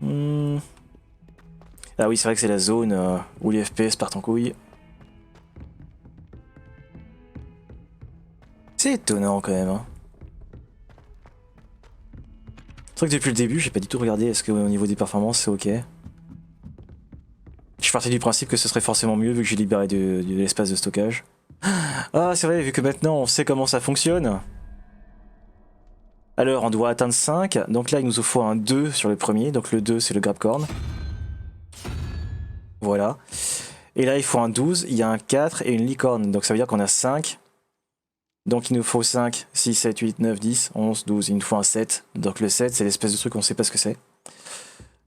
Ah oui, c'est vrai que c'est la zone où les FPS partent en couille. C'est étonnant quand même. Hein. C'est vrai que depuis le début, j'ai pas du tout regardé est-ce qu'au niveau des performances c'est ok. Je suis parti du principe que ce serait forcément mieux vu que j'ai libéré de l'espace de stockage. Ah, c'est vrai, vu que maintenant on sait comment ça fonctionne. Alors, on doit atteindre 5. Donc là, il nous faut un 2 sur le premier. Donc le 2, c'est le Grabcorn. Voilà. Et là, il faut un 12. Il y a un 4 et une licorne. Donc ça veut dire qu'on a 5. Donc il nous faut 5, 6, 7, 8, 9, 10, 11, 12. Il nous faut un 7. Donc le 7, c'est l'espèce de truc qu'on sait pas ce que c'est.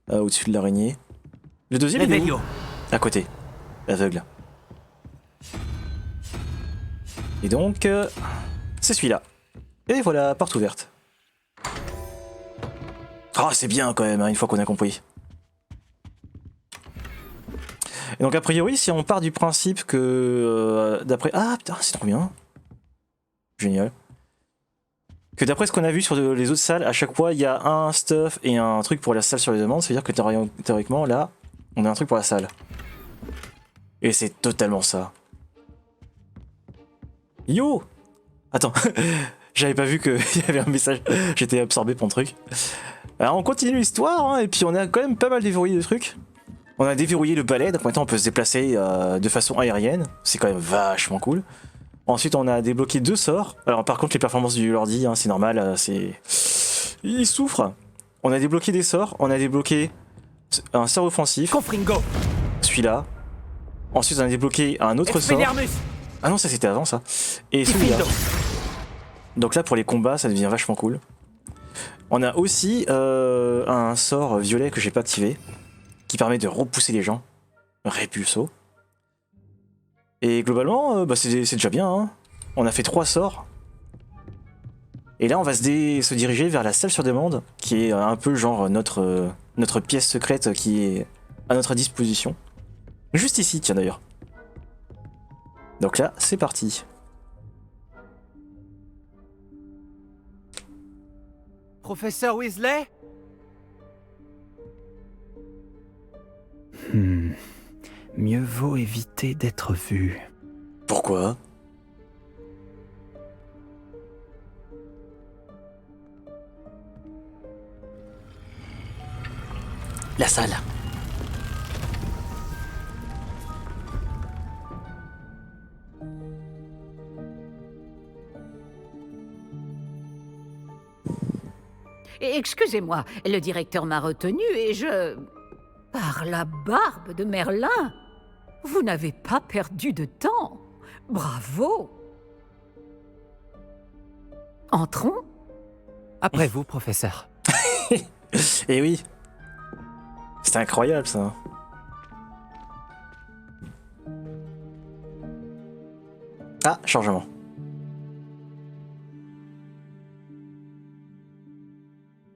Au-dessus de l'araignée. Le deuxième, il est où ? À côté. Aveugle. Et donc, c'est celui-là. Et voilà, porte ouverte. Ah, c'est bien quand même, hein, une fois qu'on a compris. Et donc, a priori, si on part du principe que d'après... Ah, putain, c'est trop bien. Génial. Que d'après ce qu'on a vu sur les autres salles, à chaque fois, il y a un stuff et un truc pour la salle sur les demandes. C'est-à-dire que théoriquement, là, on a un truc pour la salle. Et c'est totalement ça. Yo! Attends, j'avais pas vu qu'il y avait un message. J'étais absorbé par le truc. Alors on continue l'histoire, hein, et puis on a quand même pas mal déverrouillé de trucs. On a déverrouillé le balai, donc maintenant on peut se déplacer de façon aérienne. C'est quand même vachement cool. Ensuite on a débloqué 2 sorts. Alors par contre les performances du Lordi, hein, c'est normal, c'est... Il souffre. On a débloqué des sorts, on a débloqué un sort offensif. Confringo. Celui-là. Ensuite on a débloqué un autre sort. Ah non, ça c'était avant ça. Et celui-là. Donc là pour les combats ça devient vachement cool. On a aussi un sort violet que j'ai pas activé, qui permet de repousser les gens. Repulso. Et globalement, c'est déjà bien. Hein. On a fait 3 sorts. Et là, on va se diriger vers la salle sur demande, qui est un peu genre notre pièce secrète qui est à notre disposition. Juste ici, tiens d'ailleurs. Donc là, c'est parti. Professeur Weasley? Mieux vaut éviter d'être vu. Pourquoi? La salle. Excusez-moi, le directeur m'a retenu et je... Par la barbe de Merlin, vous n'avez pas perdu de temps. Bravo. Entrons. Après vous, professeur. Eh oui. C'était incroyable ça. Ah, changement.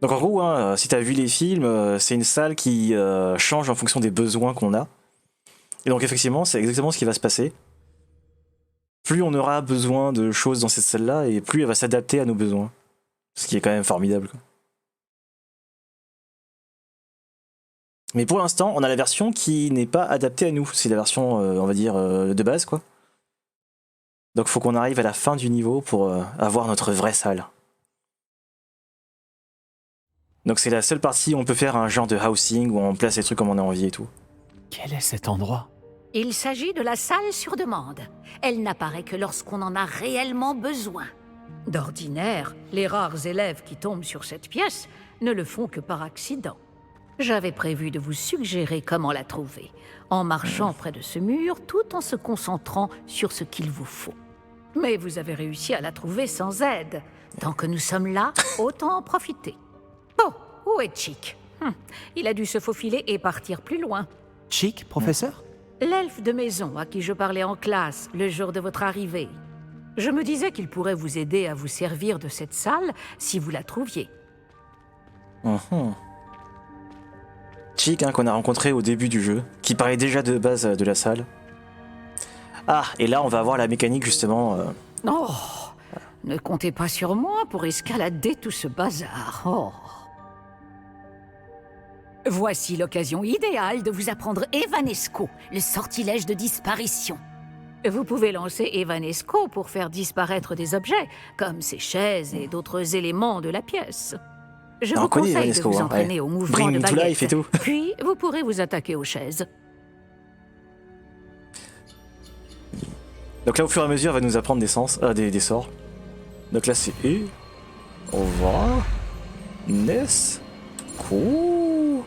Donc en gros, hein, si t'as vu les films, c'est une salle qui change en fonction des besoins qu'on a. Et donc effectivement, c'est exactement ce qui va se passer. Plus on aura besoin de choses dans cette salle-là, et plus elle va s'adapter à nos besoins. Ce qui est quand même formidable, quoi. Mais pour l'instant, on a la version qui n'est pas adaptée à nous. C'est la version, on va dire, de base, quoi. Donc faut qu'on arrive à la fin du niveau pour avoir notre vraie salle. Donc c'est la seule partie où on peut faire un genre de housing, où on place les trucs comme on a envie et tout. Quel est cet endroit? Il s'agit de la salle sur demande. Elle n'apparaît que lorsqu'on en a réellement besoin. D'ordinaire, les rares élèves qui tombent sur cette pièce ne le font que par accident. J'avais prévu de vous suggérer comment la trouver, en marchant près de ce mur tout en se concentrant sur ce qu'il vous faut. Mais vous avez réussi à la trouver sans aide. Tant que nous sommes là, autant en profiter. Bon, où est Chick? Il a dû se faufiler et partir plus loin. Chick, professeur? L'elfe de maison à qui je parlais en classe le jour de votre arrivée. Je me disais qu'il pourrait vous aider à vous servir de cette salle si vous la trouviez. Chick, hein, qu'on a rencontré au début du jeu, qui parlait déjà de base de la salle. Ah, et là on va avoir la mécanique justement... Oh, ne comptez pas sur moi pour escalader tout ce bazar. Oh. Voici l'occasion idéale de vous apprendre Evanesco, le sortilège de disparition. Vous pouvez lancer Evanesco pour faire disparaître des objets, comme ces chaises et d'autres éléments de la pièce. Je vous conseille de vous entraîner au mouvement de baguette, puis vous pourrez vous attaquer aux chaises. Donc là, au fur et à mesure, elle va nous apprendre des sorts. Donc là, c'est E. Au revoir. Ness. Cool.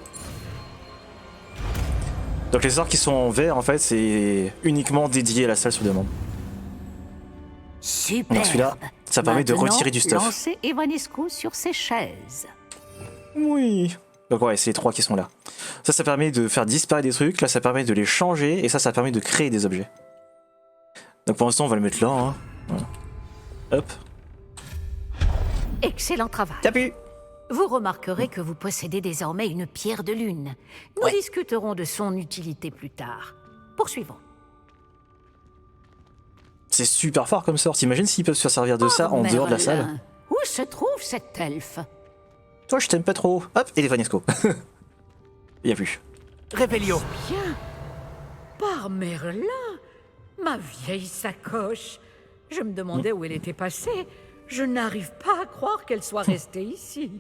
Donc les sorts qui sont en vert, en fait, c'est uniquement dédié à la salle sur demande. Super. Donc celui-là, ça permet de retirer du stuff. Lancez Evanesco sur ces chaises. Oui. Donc ouais, c'est les trois qui sont là. Ça permet de faire disparaître des trucs. Là, ça permet de les changer. Et ça permet de créer des objets. Donc pour l'instant, on va le mettre là. Hein. Voilà. Hop. Excellent travail. T'as Vous remarquerez que vous possédez désormais une pierre de lune. Nous discuterons de son utilité plus tard. Poursuivons. C'est super fort comme sort. T'imagines s'ils peuvent se servir de ça en dehors de la salle? Où se trouve cet elfe? Toi, je t'aime pas trop. Hop, et les Vanesco. Il y a plus. Réveillon. Bien. Par Merlin, ma vieille sacoche. Je me demandais où elle était passée. Je n'arrive pas à croire qu'elle soit restée ici.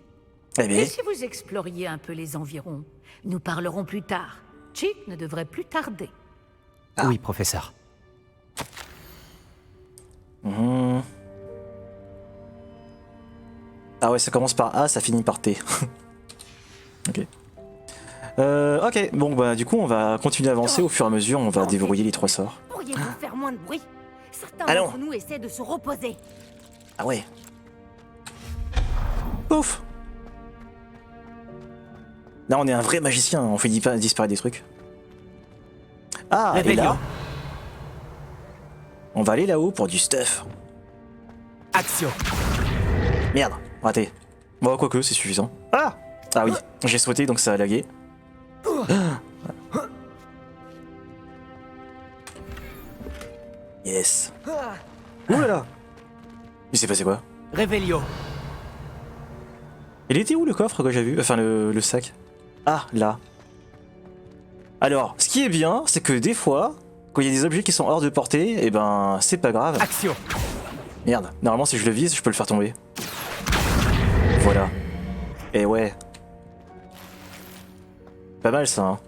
Et si vous exploriez un peu les environs? Nous parlerons plus tard. Chick ne devrait plus tarder. Ah. Oui, professeur. Ah ouais, ça commence par A, ça finit par T. Ok. Ok, bon bah du coup on va continuer à avancer au fur et à mesure, on va déverrouiller les trois sorts. Pourriez-vous faire moins de bruit? Certains Allons. d'entre nous essaient de se reposer. Ah ouais. Pouf. Là on est un vrai magicien, on fait disparaître des trucs. Ah, et là on va aller là-haut pour du stuff. Action. Merde, raté. Bon, quoique, c'est suffisant. Ah oui, j'ai sauté donc ça a lagué. Yes. Ouh là là. Il s'est passé quoi? Réveillon. Il était où le coffre que j'ai vu? Enfin, le sac. Ah, là. Alors, ce qui est bien, c'est que des fois, quand il y a des objets qui sont hors de portée, eh ben, c'est pas grave. Action. Merde, normalement, si je le vise, je peux le faire tomber. Voilà. Et ouais. Pas mal ça, hein.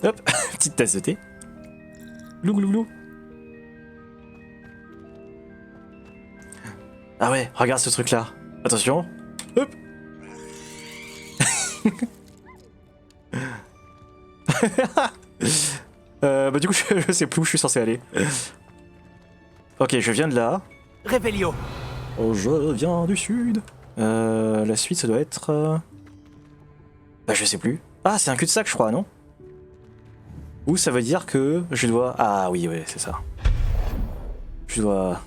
Hop, petite tasse de thé. Glou glou glou. Ah ouais, regarde ce truc là. Attention. Hop. Bah du coup je sais plus où je suis censé aller. Ok, je viens de là. Réveillon. Oh, je viens du sud. La suite ça doit être... Bah je sais plus. Ah c'est un cul-de-sac je crois, non? Ou ça veut dire que je dois... Ah oui, ouais, c'est ça. Je dois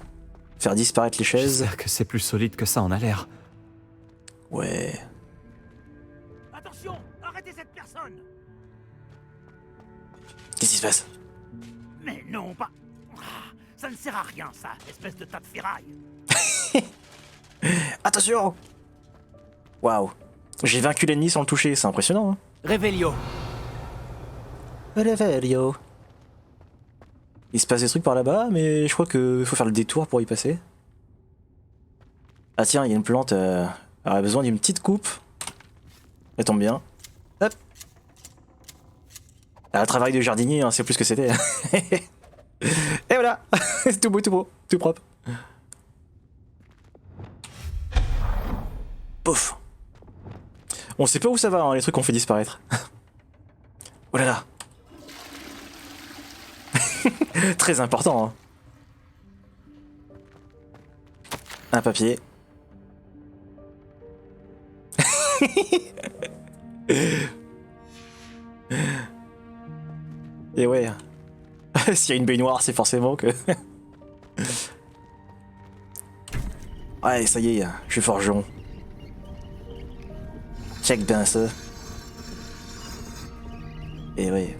faire disparaître les chaises. J'espère que c'est plus solide que ça en a l'air. Ouais. Attention, arrêtez cette personne. Qu'est-ce qui se passe? Mais non, pas... Ça ne sert à rien, ça, espèce de tas de ferraille. Attention! Waouh. J'ai vaincu l'ennemi sans le toucher, c'est impressionnant. Hein. Réveillon. Réveillon. Il se passe des trucs par là-bas, mais je crois qu'il faut faire le détour pour y passer. Ah tiens, il y a une plante, elle a besoin d'une petite coupe. Elle tombe bien. Hop. Ah, le travail de jardinier, hein, c'est plus que c'était. Et voilà. Tout beau, tout propre. Pouf. On sait pas où ça va, hein, les trucs qu'on fait disparaître. Oh là là. Très important. Hein. Un papier. Et ouais. S'il y a une baignoire, c'est forcément que... Ouais, ça y est, je suis forgeron. Check bien ça. Et ouais.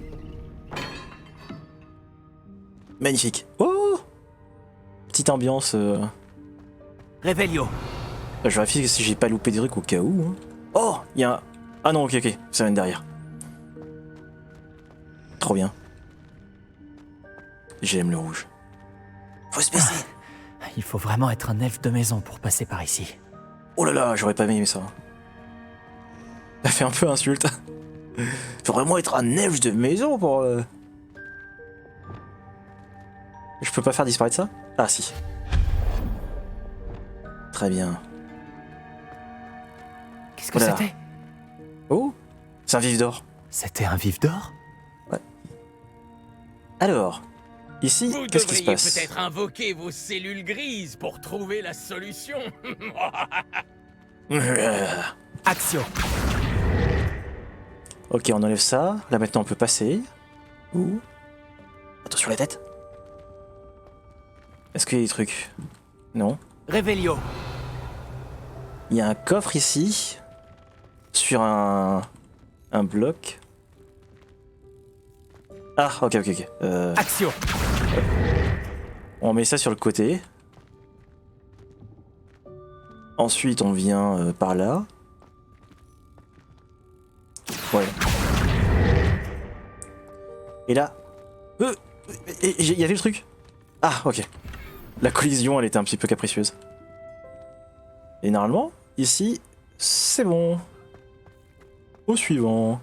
Magnifique. Oh! Petite ambiance. Réveillon. Je vérifie si j'ai pas loupé des trucs au cas où. Hein. Oh! Il y a un... Ah non, ok, ça vient derrière. Trop bien. J'aime le rouge. Faut se baisser. Il faut vraiment être un elfe de maison pour passer par ici. Oh là là, j'aurais pas aimé ça. Ça fait un peu insulte. Faut vraiment être un elfe de maison pour... Je peux pas faire disparaître ça? Ah si. Très bien. Qu'est-ce que c'était? Oh, c'est un vif d'or. C'était un vif d'or? Ouais. Alors, ici, qu'est-ce qui se passe? Vous devriez peut-être invoquer vos cellules grises pour trouver la solution. Action. Ok, on enlève ça. Là maintenant on peut passer. Ouh. Attention la tête. Est-ce qu'il y a des trucs? Non. Réveillon. Il y a un coffre ici. Sur un bloc. Ah, ok. Action. On met ça sur le côté. Ensuite on vient par là. Ouais. Et là... il y avait le truc. Ah, ok. La collision, elle était un petit peu capricieuse. Et normalement, ici, c'est bon. Au suivant.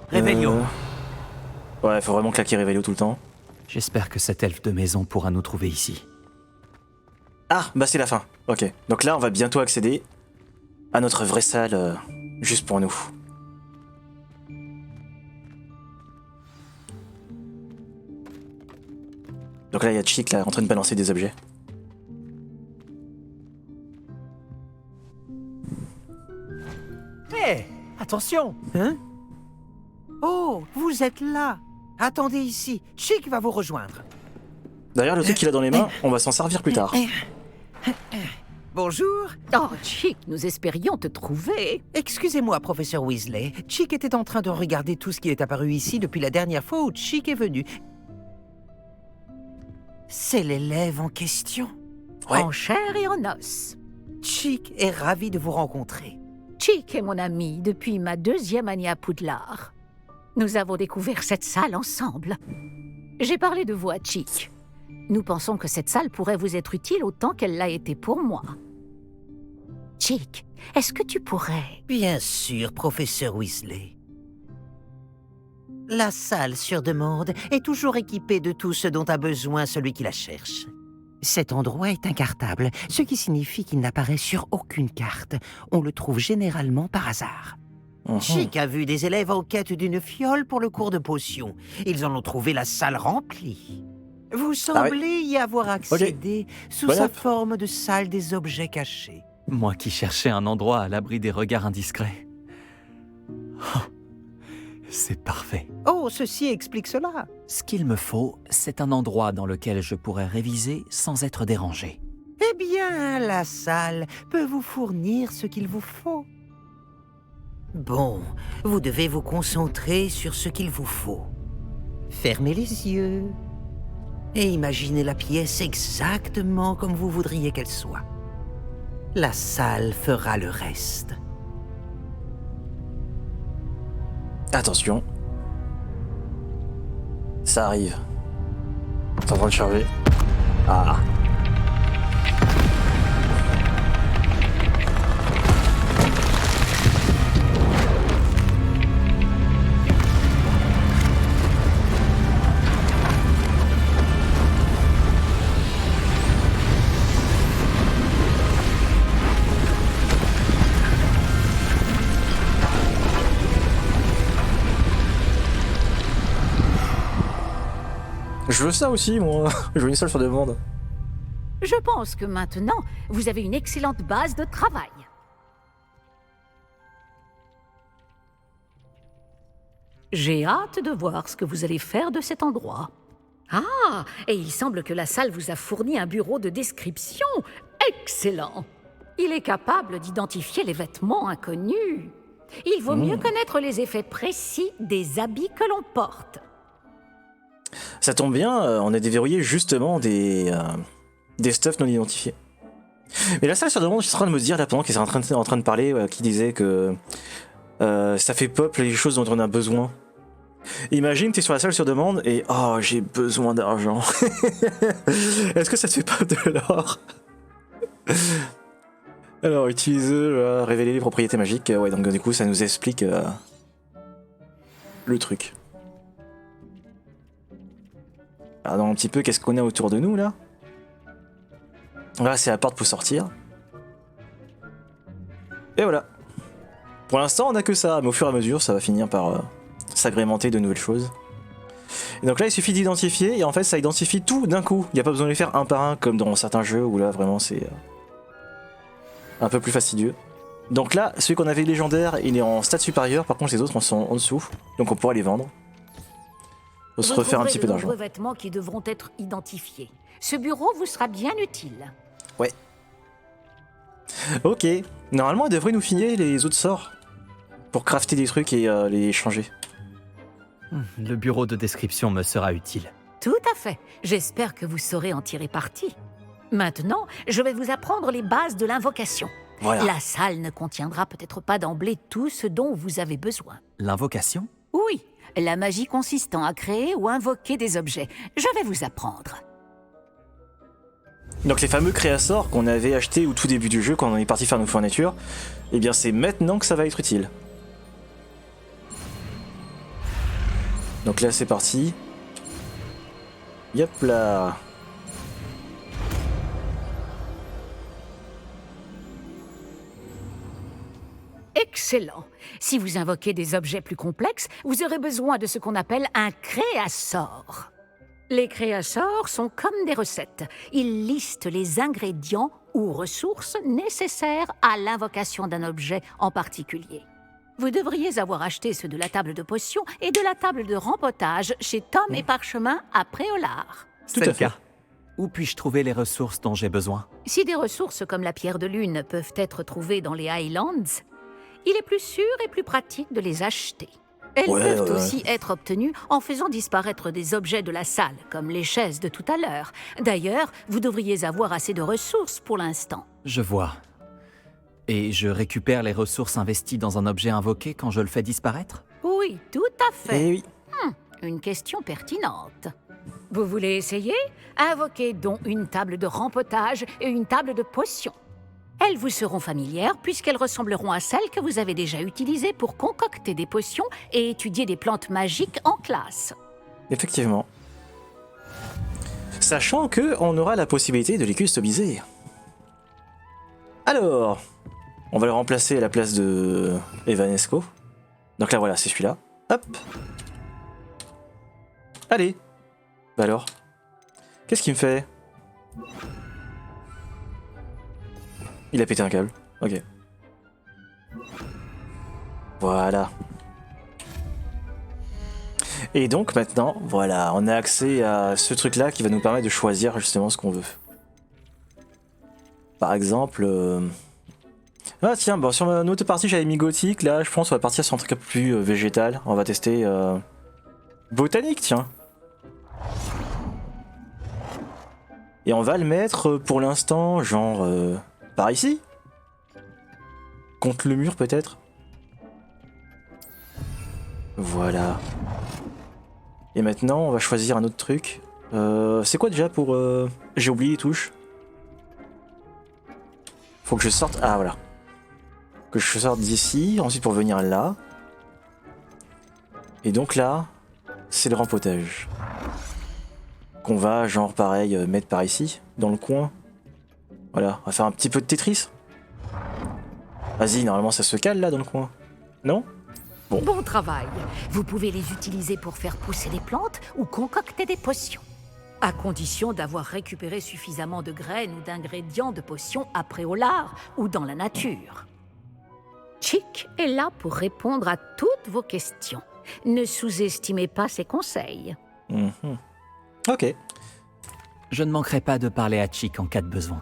Réveillon. Ouais, faut vraiment claquer Réveillon tout le temps. J'espère que cet elfe de maison pourra nous trouver ici. Ah, bah c'est la fin. Ok. Donc là, on va bientôt accéder à notre vraie salle, juste pour nous. Donc là, il y a Chick là, en train de balancer des objets. Hé, attention. Hein? Oh, vous êtes là. Attendez ici. Chick va vous rejoindre. D'ailleurs, le truc qu'il a dans les mains, on va s'en servir plus tard. Bonjour. Oh, Chick, nous espérions te trouver. Excusez-moi, professeur Weasley. Chick était en train de regarder tout ce qui est apparu ici depuis la dernière fois où Chick est venu. C'est l'élève en question. Ouais. En chair et en os. Chick est ravi de vous rencontrer. Chick est mon ami depuis ma 2e année à Poudlard. Nous avons découvert cette salle ensemble. J'ai parlé de vous à Chick. Nous pensons que cette salle pourrait vous être utile autant qu'elle l'a été pour moi. Chick, est-ce que tu pourrais... Bien sûr, professeur Weasley. La salle sur demande est toujours équipée de tout ce dont a besoin celui qui la cherche. Cet endroit est incartable, ce qui signifie qu'il n'apparaît sur aucune carte. On le trouve généralement par hasard. Chick a vu des élèves en quête d'une fiole pour le cours de potions. Ils en ont trouvé la salle remplie. Vous semblez y avoir accédé sous sa forme de salle des objets cachés. Moi qui cherchais un endroit à l'abri des regards indiscrets. Oh, c'est parfait. Oh, ceci explique cela. Ce qu'il me faut, c'est un endroit dans lequel je pourrais réviser sans être dérangé. Eh bien, la salle peut vous fournir ce qu'il vous faut. Bon, vous devez vous concentrer sur ce qu'il vous faut. Fermez les yeux et imaginez la pièce exactement comme vous voudriez qu'elle soit. La salle fera le reste. Attention. Ça arrive. C'est en train de charger. Ah. Je veux ça aussi, moi. Je veux une salle sur demande. Je pense que maintenant, vous avez une excellente base de travail. J'ai hâte de voir ce que vous allez faire de cet endroit. Ah, et il semble que la salle vous a fourni un bureau de description. Excellent! Il est capable d'identifier les vêtements inconnus. Il vaut mieux connaître les effets précis des habits que l'on porte. Ça tombe bien, on a déverrouillé justement des stuffs non identifiés. Mais la salle sur demande, je suis en train de me dire là pendant qu'ils sont en train de parler, qui disait que ça fait pop les choses dont on a besoin. Imagine, t'es sur la salle sur demande et oh, j'ai besoin d'argent. Est-ce que ça te fait pas de l'or? Alors, utiliser, révéler les propriétés magiques. Ouais, donc du coup, ça nous explique le truc. Alors, un petit peu, qu'est-ce qu'on a autour de nous là? Là, c'est la porte pour sortir. Et voilà. Pour l'instant, on a que ça, mais au fur et à mesure, ça va finir par s'agrémenter de nouvelles choses. Et donc là, il suffit d'identifier, et en fait, ça identifie tout d'un coup. Il n'y a pas besoin de les faire un par un, comme dans certains jeux où là, vraiment, c'est un peu plus fastidieux. Donc là, celui qu'on avait légendaire, il est en stade supérieur, par contre, les autres sont en dessous, donc on pourra les vendre. Faut se refaire un petit peu d'argent. Vous trouverez de nombreux vêtements qui devront être identifiés. Ce bureau vous sera bien utile. Ouais. Ok. Normalement, elle devrait nous filer les autres sorts pour crafter des trucs et les changer. Le bureau de description me sera utile. Tout à fait. J'espère que vous saurez en tirer parti. Maintenant, je vais vous apprendre les bases de l'invocation. Voilà. La salle ne contiendra peut-être pas d'emblée tout ce dont vous avez besoin. L'invocation? Oui, la magie consistant à créer ou invoquer des objets. Je vais vous apprendre. Donc les fameux créasorts qu'on avait achetés au tout début du jeu quand on est parti faire nos fournitures, eh bien c'est maintenant que ça va être utile. Donc là c'est parti. Yop là. Excellent. Si vous invoquez des objets plus complexes, vous aurez besoin de ce qu'on appelle un créasort. Les créasorts sont comme des recettes. Ils listent les ingrédients ou ressources nécessaires à l'invocation d'un objet en particulier. Vous devriez avoir acheté ceux de la table de potions et de la table de rempotage chez Tom et Parchemin à Préolard. Tout à fait. Où puis-je trouver les ressources dont j'ai besoin? Si des ressources comme la pierre de lune peuvent être trouvées dans les Highlands, il est plus sûr et plus pratique de les acheter. Elles peuvent aussi être obtenues en faisant disparaître des objets de la salle, comme les chaises de tout à l'heure. D'ailleurs, vous devriez avoir assez de ressources pour l'instant. Je vois. Et je récupère les ressources investies dans un objet invoqué quand je le fais disparaître? Oui, tout à fait. Eh oui. Une question pertinente. Vous voulez essayer? Invoquez donc une table de rempotage et une table de potions. Elles vous seront familières puisqu'elles ressembleront à celles que vous avez déjà utilisées pour concocter des potions et étudier des plantes magiques en classe. Effectivement. Sachant que on aura la possibilité de les customiser. Alors, on va le remplacer à la place de Evanesco. Donc là voilà, c'est celui-là. Hop. Allez. Bah alors. Qu'est-ce qu'il me fait? Il a pété un câble. Ok. Voilà. Et donc maintenant, voilà, on a accès à ce truc-là qui va nous permettre de choisir justement ce qu'on veut. Par exemple... Ah tiens, bon, sur une autre partie j'avais mis gothique, là je pense on va partir sur un truc un peu plus végétal. On va tester botanique, tiens. Et on va le mettre pour l'instant, genre par ici. Contre le mur peut-être. Voilà. Et maintenant on va choisir un autre truc. C'est quoi déjà pour... J'ai oublié les touches. Faut que je sorte... Ah voilà. Que je sorte d'ici, ensuite pour venir là. Et donc là, c'est le rempotage. Qu'on va, genre pareil, mettre par ici, dans le coin. Voilà, on va faire un petit peu de Tetris. Vas-y, normalement ça se cale là dans le coin. Non? Bon travail. Vous pouvez les utiliser pour faire pousser des plantes ou concocter des potions. À condition d'avoir récupéré suffisamment de graines ou d'ingrédients de potions après au lard ou dans la nature. Chick est là pour répondre à toutes vos questions. Ne sous-estimez pas ses conseils. Ok. Je ne manquerai pas de parler à Chick en cas de besoin.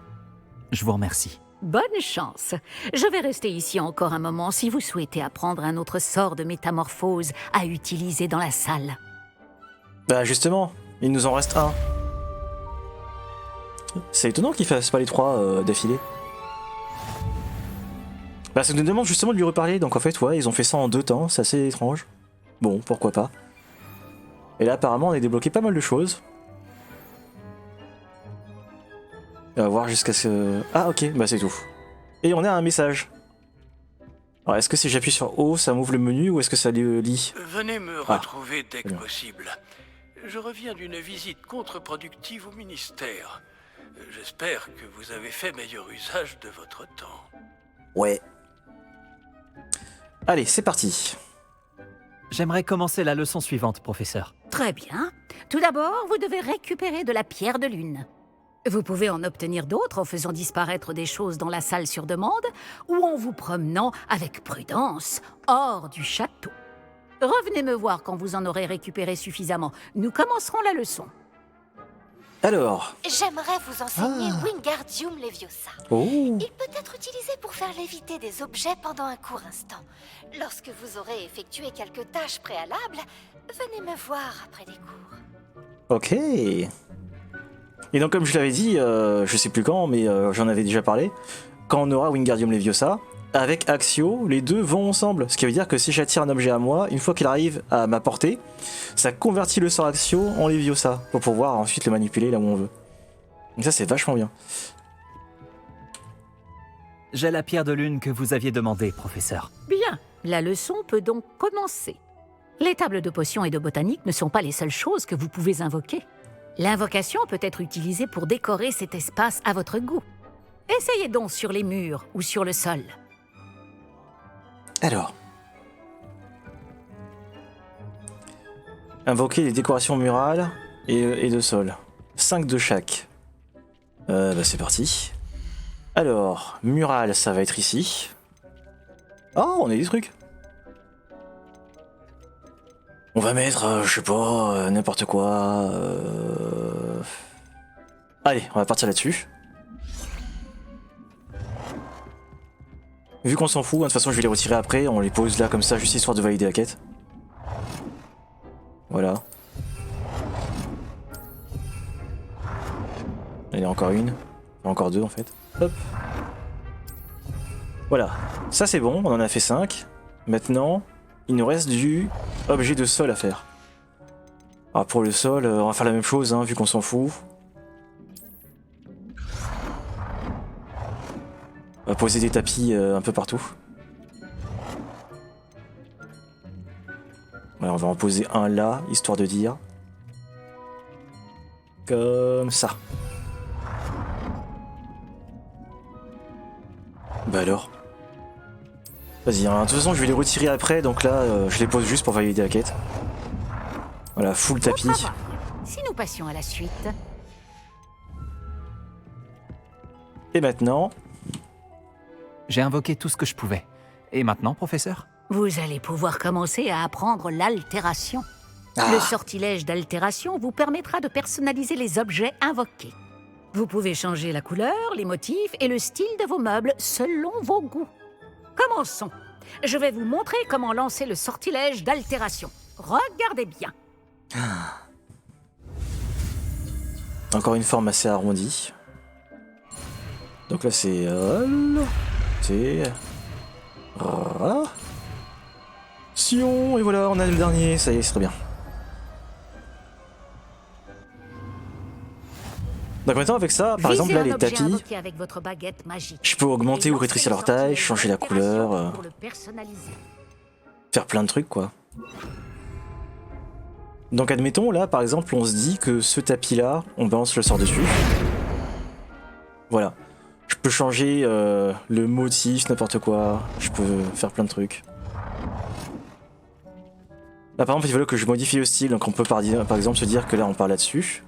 Je vous remercie. Bonne chance. Je vais rester ici encore un moment si vous souhaitez apprendre un autre sort de métamorphose à utiliser dans la salle. Bah justement, il nous en reste un. C'est étonnant qu'ils fassent pas les trois d'affilée. Bah ça nous demande justement de lui reparler, donc en fait ouais, ils ont fait ça en 2 temps, c'est assez étrange. Bon, pourquoi pas. Et là apparemment on a débloqué pas mal de choses. On va voir jusqu'à ce que... Ah ok, bah c'est tout. Et on a un message. Alors est-ce que si j'appuie sur O, ça m'ouvre le menu ou est-ce que ça le lit? Venez me retrouver dès que possible. Je reviens d'une visite contre-productive au ministère. J'espère que vous avez fait meilleur usage de votre temps. Ouais. Allez, c'est parti. J'aimerais commencer la leçon suivante, professeur. Très bien. Tout d'abord, vous devez récupérer de la pierre de lune. Vous pouvez en obtenir d'autres en faisant disparaître des choses dans la salle sur demande ou en vous promenant avec prudence hors du château. Revenez me voir quand vous en aurez récupéré suffisamment. Nous commencerons la leçon. Alors... J'aimerais vous enseigner Wingardium Leviosa. Oh. Il peut être utilisé pour faire léviter des objets pendant un court instant. Lorsque vous aurez effectué quelques tâches préalables, venez me voir après les cours. Ok. Et donc comme je l'avais dit, je sais plus quand, mais j'en avais déjà parlé, quand on aura Wingardium Leviosa, avec Axio, les deux vont ensemble. Ce qui veut dire que si j'attire un objet à moi, une fois qu'il arrive à ma portée, ça convertit le sort Axio en Leviosa, pour pouvoir ensuite le manipuler là où on veut. Donc ça c'est vachement bien. J'ai la pierre de lune que vous aviez demandée, professeur. Bien, la leçon peut donc commencer. Les tables de potions et de botanique ne sont pas les seules choses que vous pouvez invoquer. L'invocation peut être utilisée pour décorer cet espace à votre goût. Essayez donc sur les murs ou sur le sol. Alors. Invoquer les décorations murales et de sol. 5 de chaque. Bah c'est parti. Alors, mural, ça va être ici. Oh, on a des trucs. On va mettre, je sais pas, n'importe quoi. Allez, on va partir là-dessus. Vu qu'on s'en fout, hein, de toute façon je vais les retirer après, on les pose là comme ça, juste histoire de valider la quête. Voilà. Il y en a encore une. Encore deux en fait. Hop. Voilà. Ça c'est bon, on en a fait 5. Maintenant, il nous reste du objet de sol à faire. Alors pour le sol, on va faire la même chose, hein, vu qu'on s'en fout. On va poser des tapis un peu partout. Ouais, on va en poser un là, histoire de dire. Comme ça. Bah alors. Vas-y, hein, de toute façon je vais les retirer après, donc là je les pose juste pour valider la quête. Voilà, full tapis. Si nous passions à la suite. Et maintenant... J'ai invoqué tout ce que je pouvais. Et maintenant, professeur? Vous allez pouvoir commencer à apprendre l'altération. Ah. Le sortilège d'altération vous permettra de personnaliser les objets invoqués. Vous pouvez changer la couleur, les motifs et le style de vos meubles selon vos goûts. Commençons. Je vais vous montrer comment lancer le sortilège d'altération. Regardez bien. Encore une forme assez arrondie. Donc là c'est... c'est... Sion, et voilà, on a le dernier, ça y est, c'est très bien. Donc maintenant avec ça, par exemple là les tapis, avec votre baguette magique. je peux augmenter ou rétrécir leur taille, changer la couleur, Pour le personnaliser. faire plein de trucs quoi. Donc admettons là par exemple on se dit que ce tapis là, on balance le sort dessus. Voilà. Je peux changer le motif, n'importe quoi, je peux faire plein de trucs. Là par exemple ils veulent que je modifie le style, donc on peut par exemple se dire que là on part là-dessus.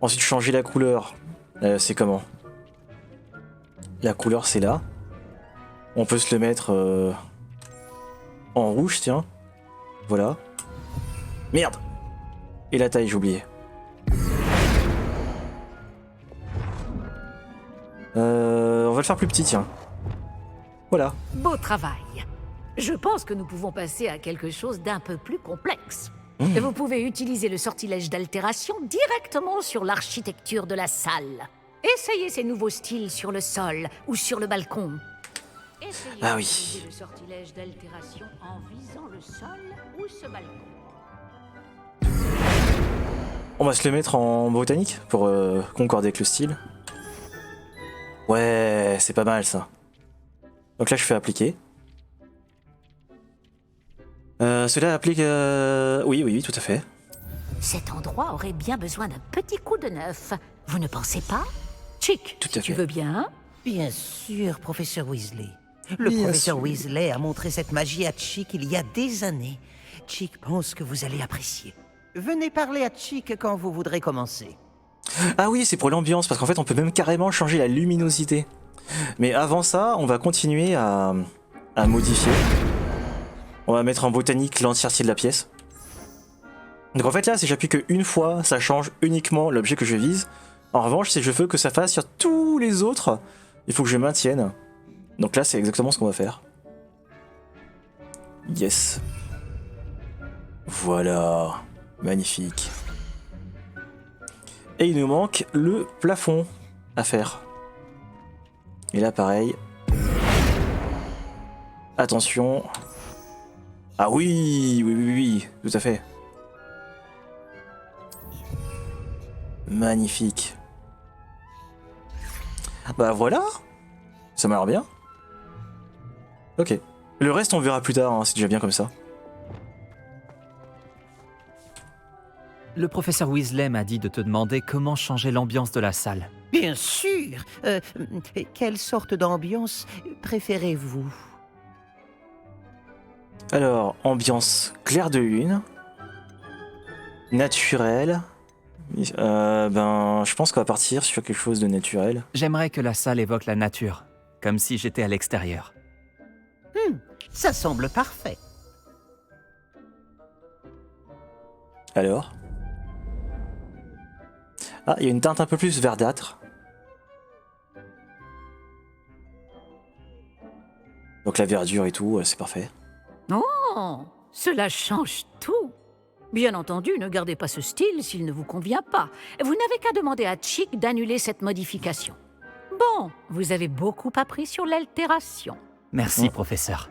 Ensuite changer la couleur, c'est comment? La couleur c'est là. On peut se le mettre en rouge, tiens. Voilà. Merde! Et la taille, j'ai oublié. On va le faire plus petit, tiens. Voilà. Beau travail. Je pense que nous pouvons passer à quelque chose d'un peu plus complexe. Vous pouvez utiliser le sortilège d'altération directement sur l'architecture de la salle. Essayez ces nouveaux styles sur le sol ou sur le balcon. Essayez d'utiliser le sortilège d'altération en visant le sol ou ce balcon. On va se le mettre en botanique pour concorder avec le style. Ouais, c'est pas mal ça. Donc là je fais appliquer. Cela applique... Oui, tout à fait. Cet endroit aurait bien besoin d'un petit coup de neuf. Vous ne pensez pas? Chick, tout à fait. Tu veux bien? Bien sûr, professeur Weasley. Le professeur Weasley a montré cette magie à Chick il y a des années. Chick pense que vous allez apprécier. Venez parler à Chick quand vous voudrez commencer. Ah oui, c'est pour l'ambiance, parce qu'en fait on peut même carrément changer la luminosité. Mais avant ça, on va continuer à modifier. On va mettre en botanique l'entièreté de la pièce. Donc en fait là, si j'appuie qu'une fois, ça change uniquement l'objet que je vise. En revanche, si je veux que ça fasse sur tous les autres, il faut que je maintienne. Donc là, c'est exactement ce qu'on va faire. Yes. Voilà. Magnifique. Et il nous manque le plafond à faire. Et là, pareil. Attention. Ah oui, tout à fait. Magnifique. Bah voilà. Ça m'a l'air bien. Ok. Le reste, on verra plus tard, hein, c'est déjà bien comme ça. Le professeur Weasley m'a dit de te demander comment changer l'ambiance de la salle. Bien sûr. Quelle sorte d'ambiance préférez-vous? Alors, ambiance clair de lune, naturelle. Je pense qu'on va partir sur quelque chose de naturel. J'aimerais que la salle évoque la nature, comme si j'étais à l'extérieur. Ça semble parfait. Alors? Ah, il y a une teinte un peu plus verdâtre. Donc la verdure et tout, c'est parfait. Oh, cela change tout. Bien entendu, ne gardez pas ce style s'il ne vous convient pas. Vous n'avez qu'à demander à Chick d'annuler cette modification. Bon, vous avez beaucoup appris sur l'altération. Merci, professeur.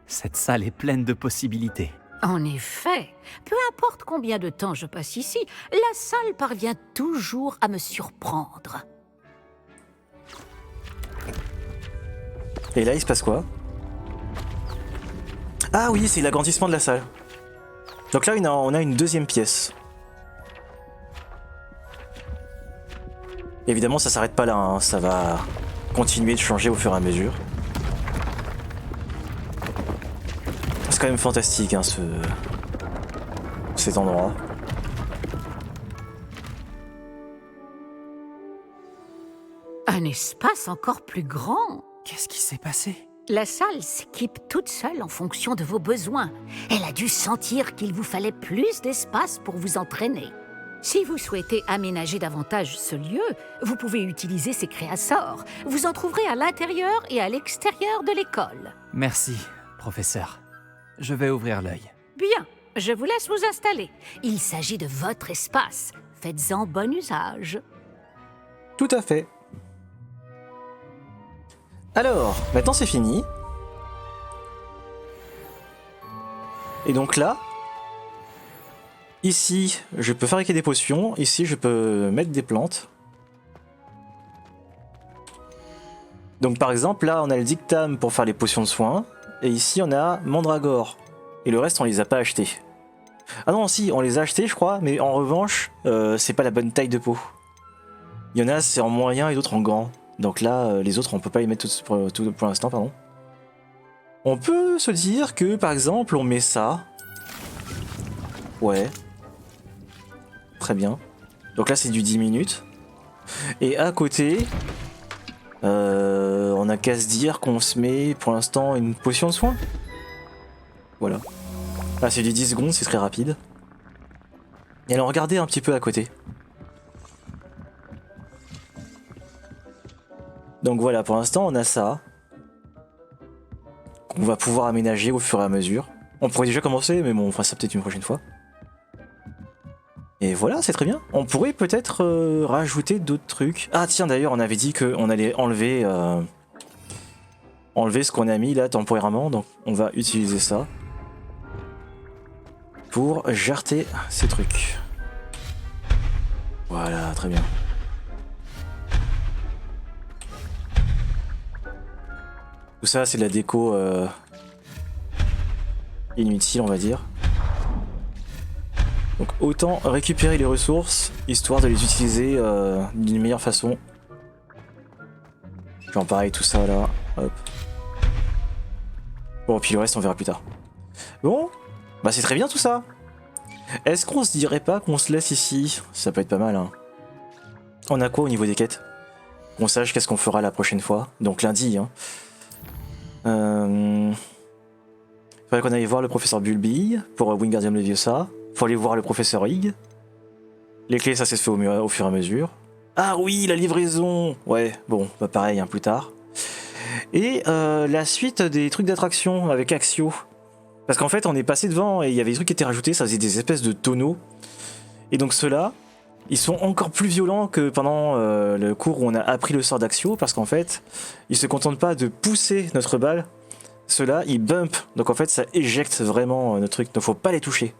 Cette salle est pleine de possibilités. En effet, peu importe combien de temps je passe ici, la salle parvient toujours à me surprendre. Et là, il se passe quoi? Ah oui, c'est l'agrandissement de la salle. Donc là, on a une deuxième pièce. Évidemment, ça s'arrête pas là, hein. Ça va continuer de changer au fur et à mesure. C'est quand même fantastique, hein, cet endroit. Un espace encore plus grand. Qu'est-ce qui s'est passé? La salle s'équipe toute seule en fonction de vos besoins. Elle a dû sentir qu'il vous fallait plus d'espace pour vous entraîner. Si vous souhaitez aménager davantage ce lieu, vous pouvez utiliser ces créassors. Vous en trouverez à l'intérieur et à l'extérieur de l'école. Merci, professeur. Je vais ouvrir l'œil. Bien, je vous laisse vous installer. Il s'agit de votre espace. Faites-en bon usage. Tout à fait. Alors, maintenant c'est fini. Et donc là, ici, je peux fabriquer des potions. Ici, je peux mettre des plantes. Donc par exemple, là, on a le dictame pour faire les potions de soins. Et ici, on a mandragore. Et le reste, on les a pas achetés. Ah non, si, on les a achetés, je crois. Mais en revanche, c'est pas la bonne taille de peau. Il y en a, c'est en moyen et d'autres en grand. Donc là, les autres, on peut pas les mettre pour l'instant, pardon. On peut se dire que, par exemple, on met ça. Ouais. Très bien. Donc là, c'est du 10 minutes. Et à côté, on a qu'à se dire qu'on se met, pour l'instant, une potion de soin. Voilà. Là, c'est du 10 secondes, c'est très rapide. Et alors, regardez un petit peu à côté. Donc voilà, pour l'instant, on a ça. Qu'on va pouvoir aménager au fur et à mesure. On pourrait déjà commencer, mais bon, on fera ça peut-être une prochaine fois. Et voilà, c'est très bien. On pourrait peut-être rajouter d'autres trucs. Ah tiens, d'ailleurs, on avait dit qu'on allait enlever ce qu'on a mis là temporairement. Donc on va utiliser ça pour jarter ces trucs. Voilà, très bien. Tout ça, c'est de la déco inutile, on va dire. Donc autant récupérer les ressources, histoire de les utiliser d'une meilleure façon. Genre pareil, tout ça là, hop. Bon, puis le reste on verra plus tard. Bon, bah c'est très bien tout ça. Est-ce qu'on se dirait pas qu'on se laisse ici? Ça peut être pas mal, hein. On a quoi au niveau des quêtes? Qu'on sache qu'est-ce qu'on fera la prochaine fois. Donc lundi, hein. Faudrait qu'on aille voir le professeur Bulby pour Wingardium Leviosa. Faut aller voir le professeur Higg. Les clés, ça s'est fait au fur et à mesure. Ah oui, la livraison. Ouais, bon, bah pareil, hein, plus tard. Et la suite des trucs d'attraction avec Axio. Parce qu'en fait, on est passé devant et il y avait des trucs qui étaient rajoutés, ça faisait des espèces de tonneaux. Et donc ceux-là, ils sont encore plus violents que pendant le cours où on a appris le sort d'Axio, parce qu'en fait, ils se contentent pas de pousser notre balle. Ceux-là, ils bump. Donc en fait, ça éjecte vraiment notre truc. Donc faut pas les toucher.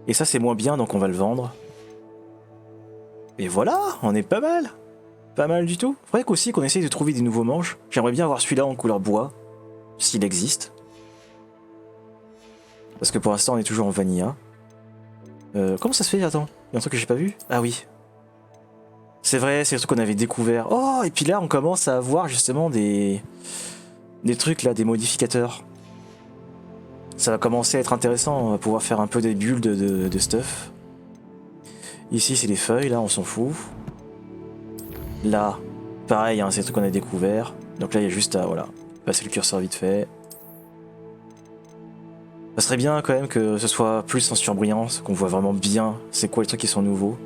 Et ça, c'est moins bien, donc on va le vendre. Et voilà, on est pas mal. Pas mal du tout. Faudrait qu'aussi qu'on essaye de trouver des nouveaux manches. J'aimerais bien avoir celui-là en couleur bois, s'il existe. Parce que pour l'instant, on est toujours en vanilla. Comment ça se fait? Attends, il y a un truc que j'ai pas vu? Ah oui. C'est vrai, c'est le truc qu'on avait découvert. Oh, et puis là, on commence à avoir justement des trucs là, des modificateurs. Ça va commencer à être intéressant, on va pouvoir faire un peu des bulles de stuff. Ici, c'est les feuilles, là, on s'en fout. Là, pareil, hein, c'est le truc qu'on a découvert. Donc là, il y a juste à, voilà, passer le curseur vite fait. Ça serait bien quand même que ce soit plus en surbrillance, qu'on voit vraiment bien c'est quoi les trucs qui sont nouveaux.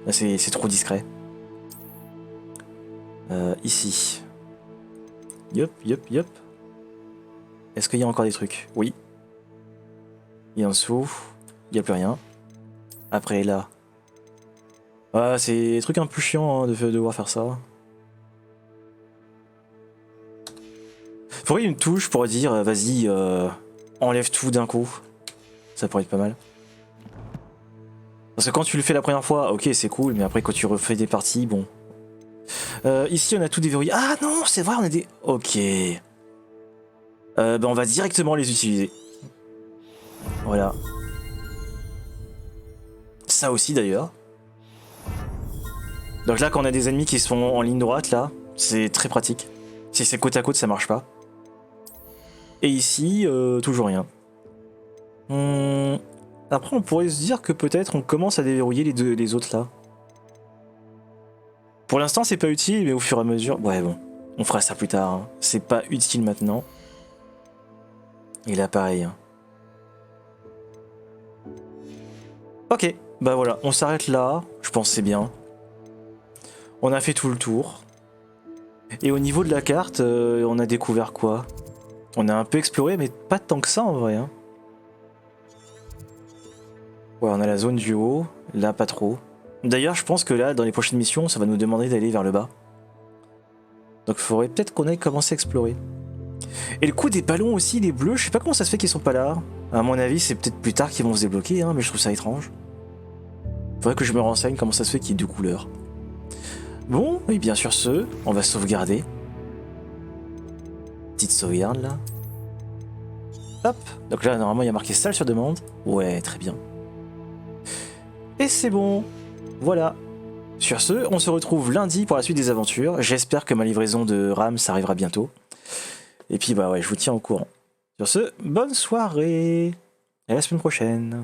Là c'est trop discret. Ici. Yup, yup, yup. Est-ce qu'il y a encore des trucs? Oui. Et en dessous, il n'y a plus rien. Après là. Ah, c'est des trucs un peu chiants hein, de devoir faire ça. Faudrait une touche pour dire vas-y, enlève tout d'un coup. Ça pourrait être pas mal. Parce que quand tu le fais la première fois, ok c'est cool, mais après quand tu refais des parties, bon. Ici on a tout déverrouillé. Ah non, c'est vrai, on a des... Ok. On va directement les utiliser. Voilà. Ça aussi d'ailleurs. Donc là quand on a des ennemis qui sont en ligne droite là, c'est très pratique. Si c'est côte à côte ça marche pas. Et ici, toujours rien. Après on pourrait se dire que peut-être on commence à déverrouiller les autres là. Pour l'instant c'est pas utile, mais au fur et à mesure... Ouais bon, on fera ça plus tard. Hein. C'est pas utile maintenant. Et là pareil. Hein. Ok, bah voilà, on s'arrête là. Je pense que c'est bien. On a fait tout le tour. Et au niveau de la carte, on a découvert quoi? On a un peu exploré, mais pas tant que ça en vrai. Hein. Ouais, on a la zone du haut, là pas trop. D'ailleurs, je pense que là, dans les prochaines missions, ça va nous demander d'aller vers le bas. Donc il faudrait peut-être qu'on aille commencer à explorer. Et le coup des ballons aussi, les bleus, je sais pas comment ça se fait qu'ils sont pas là. À mon avis, c'est peut-être plus tard qu'ils vont se débloquer, hein, mais je trouve ça étrange. Faudrait que je me renseigne comment ça se fait qu'il y ait deux couleurs. Bon, et bien sur ce, on va sauvegarder. Petite sauvegarde là. Hop, donc là normalement il y a marqué salle sur demande. Ouais, très bien. Et c'est bon. Voilà. Sur ce, on se retrouve lundi pour la suite des aventures. J'espère que ma livraison de RAM ça arrivera bientôt. Et puis bah ouais, je vous tiens au courant. Sur ce, bonne soirée. Et à la semaine prochaine.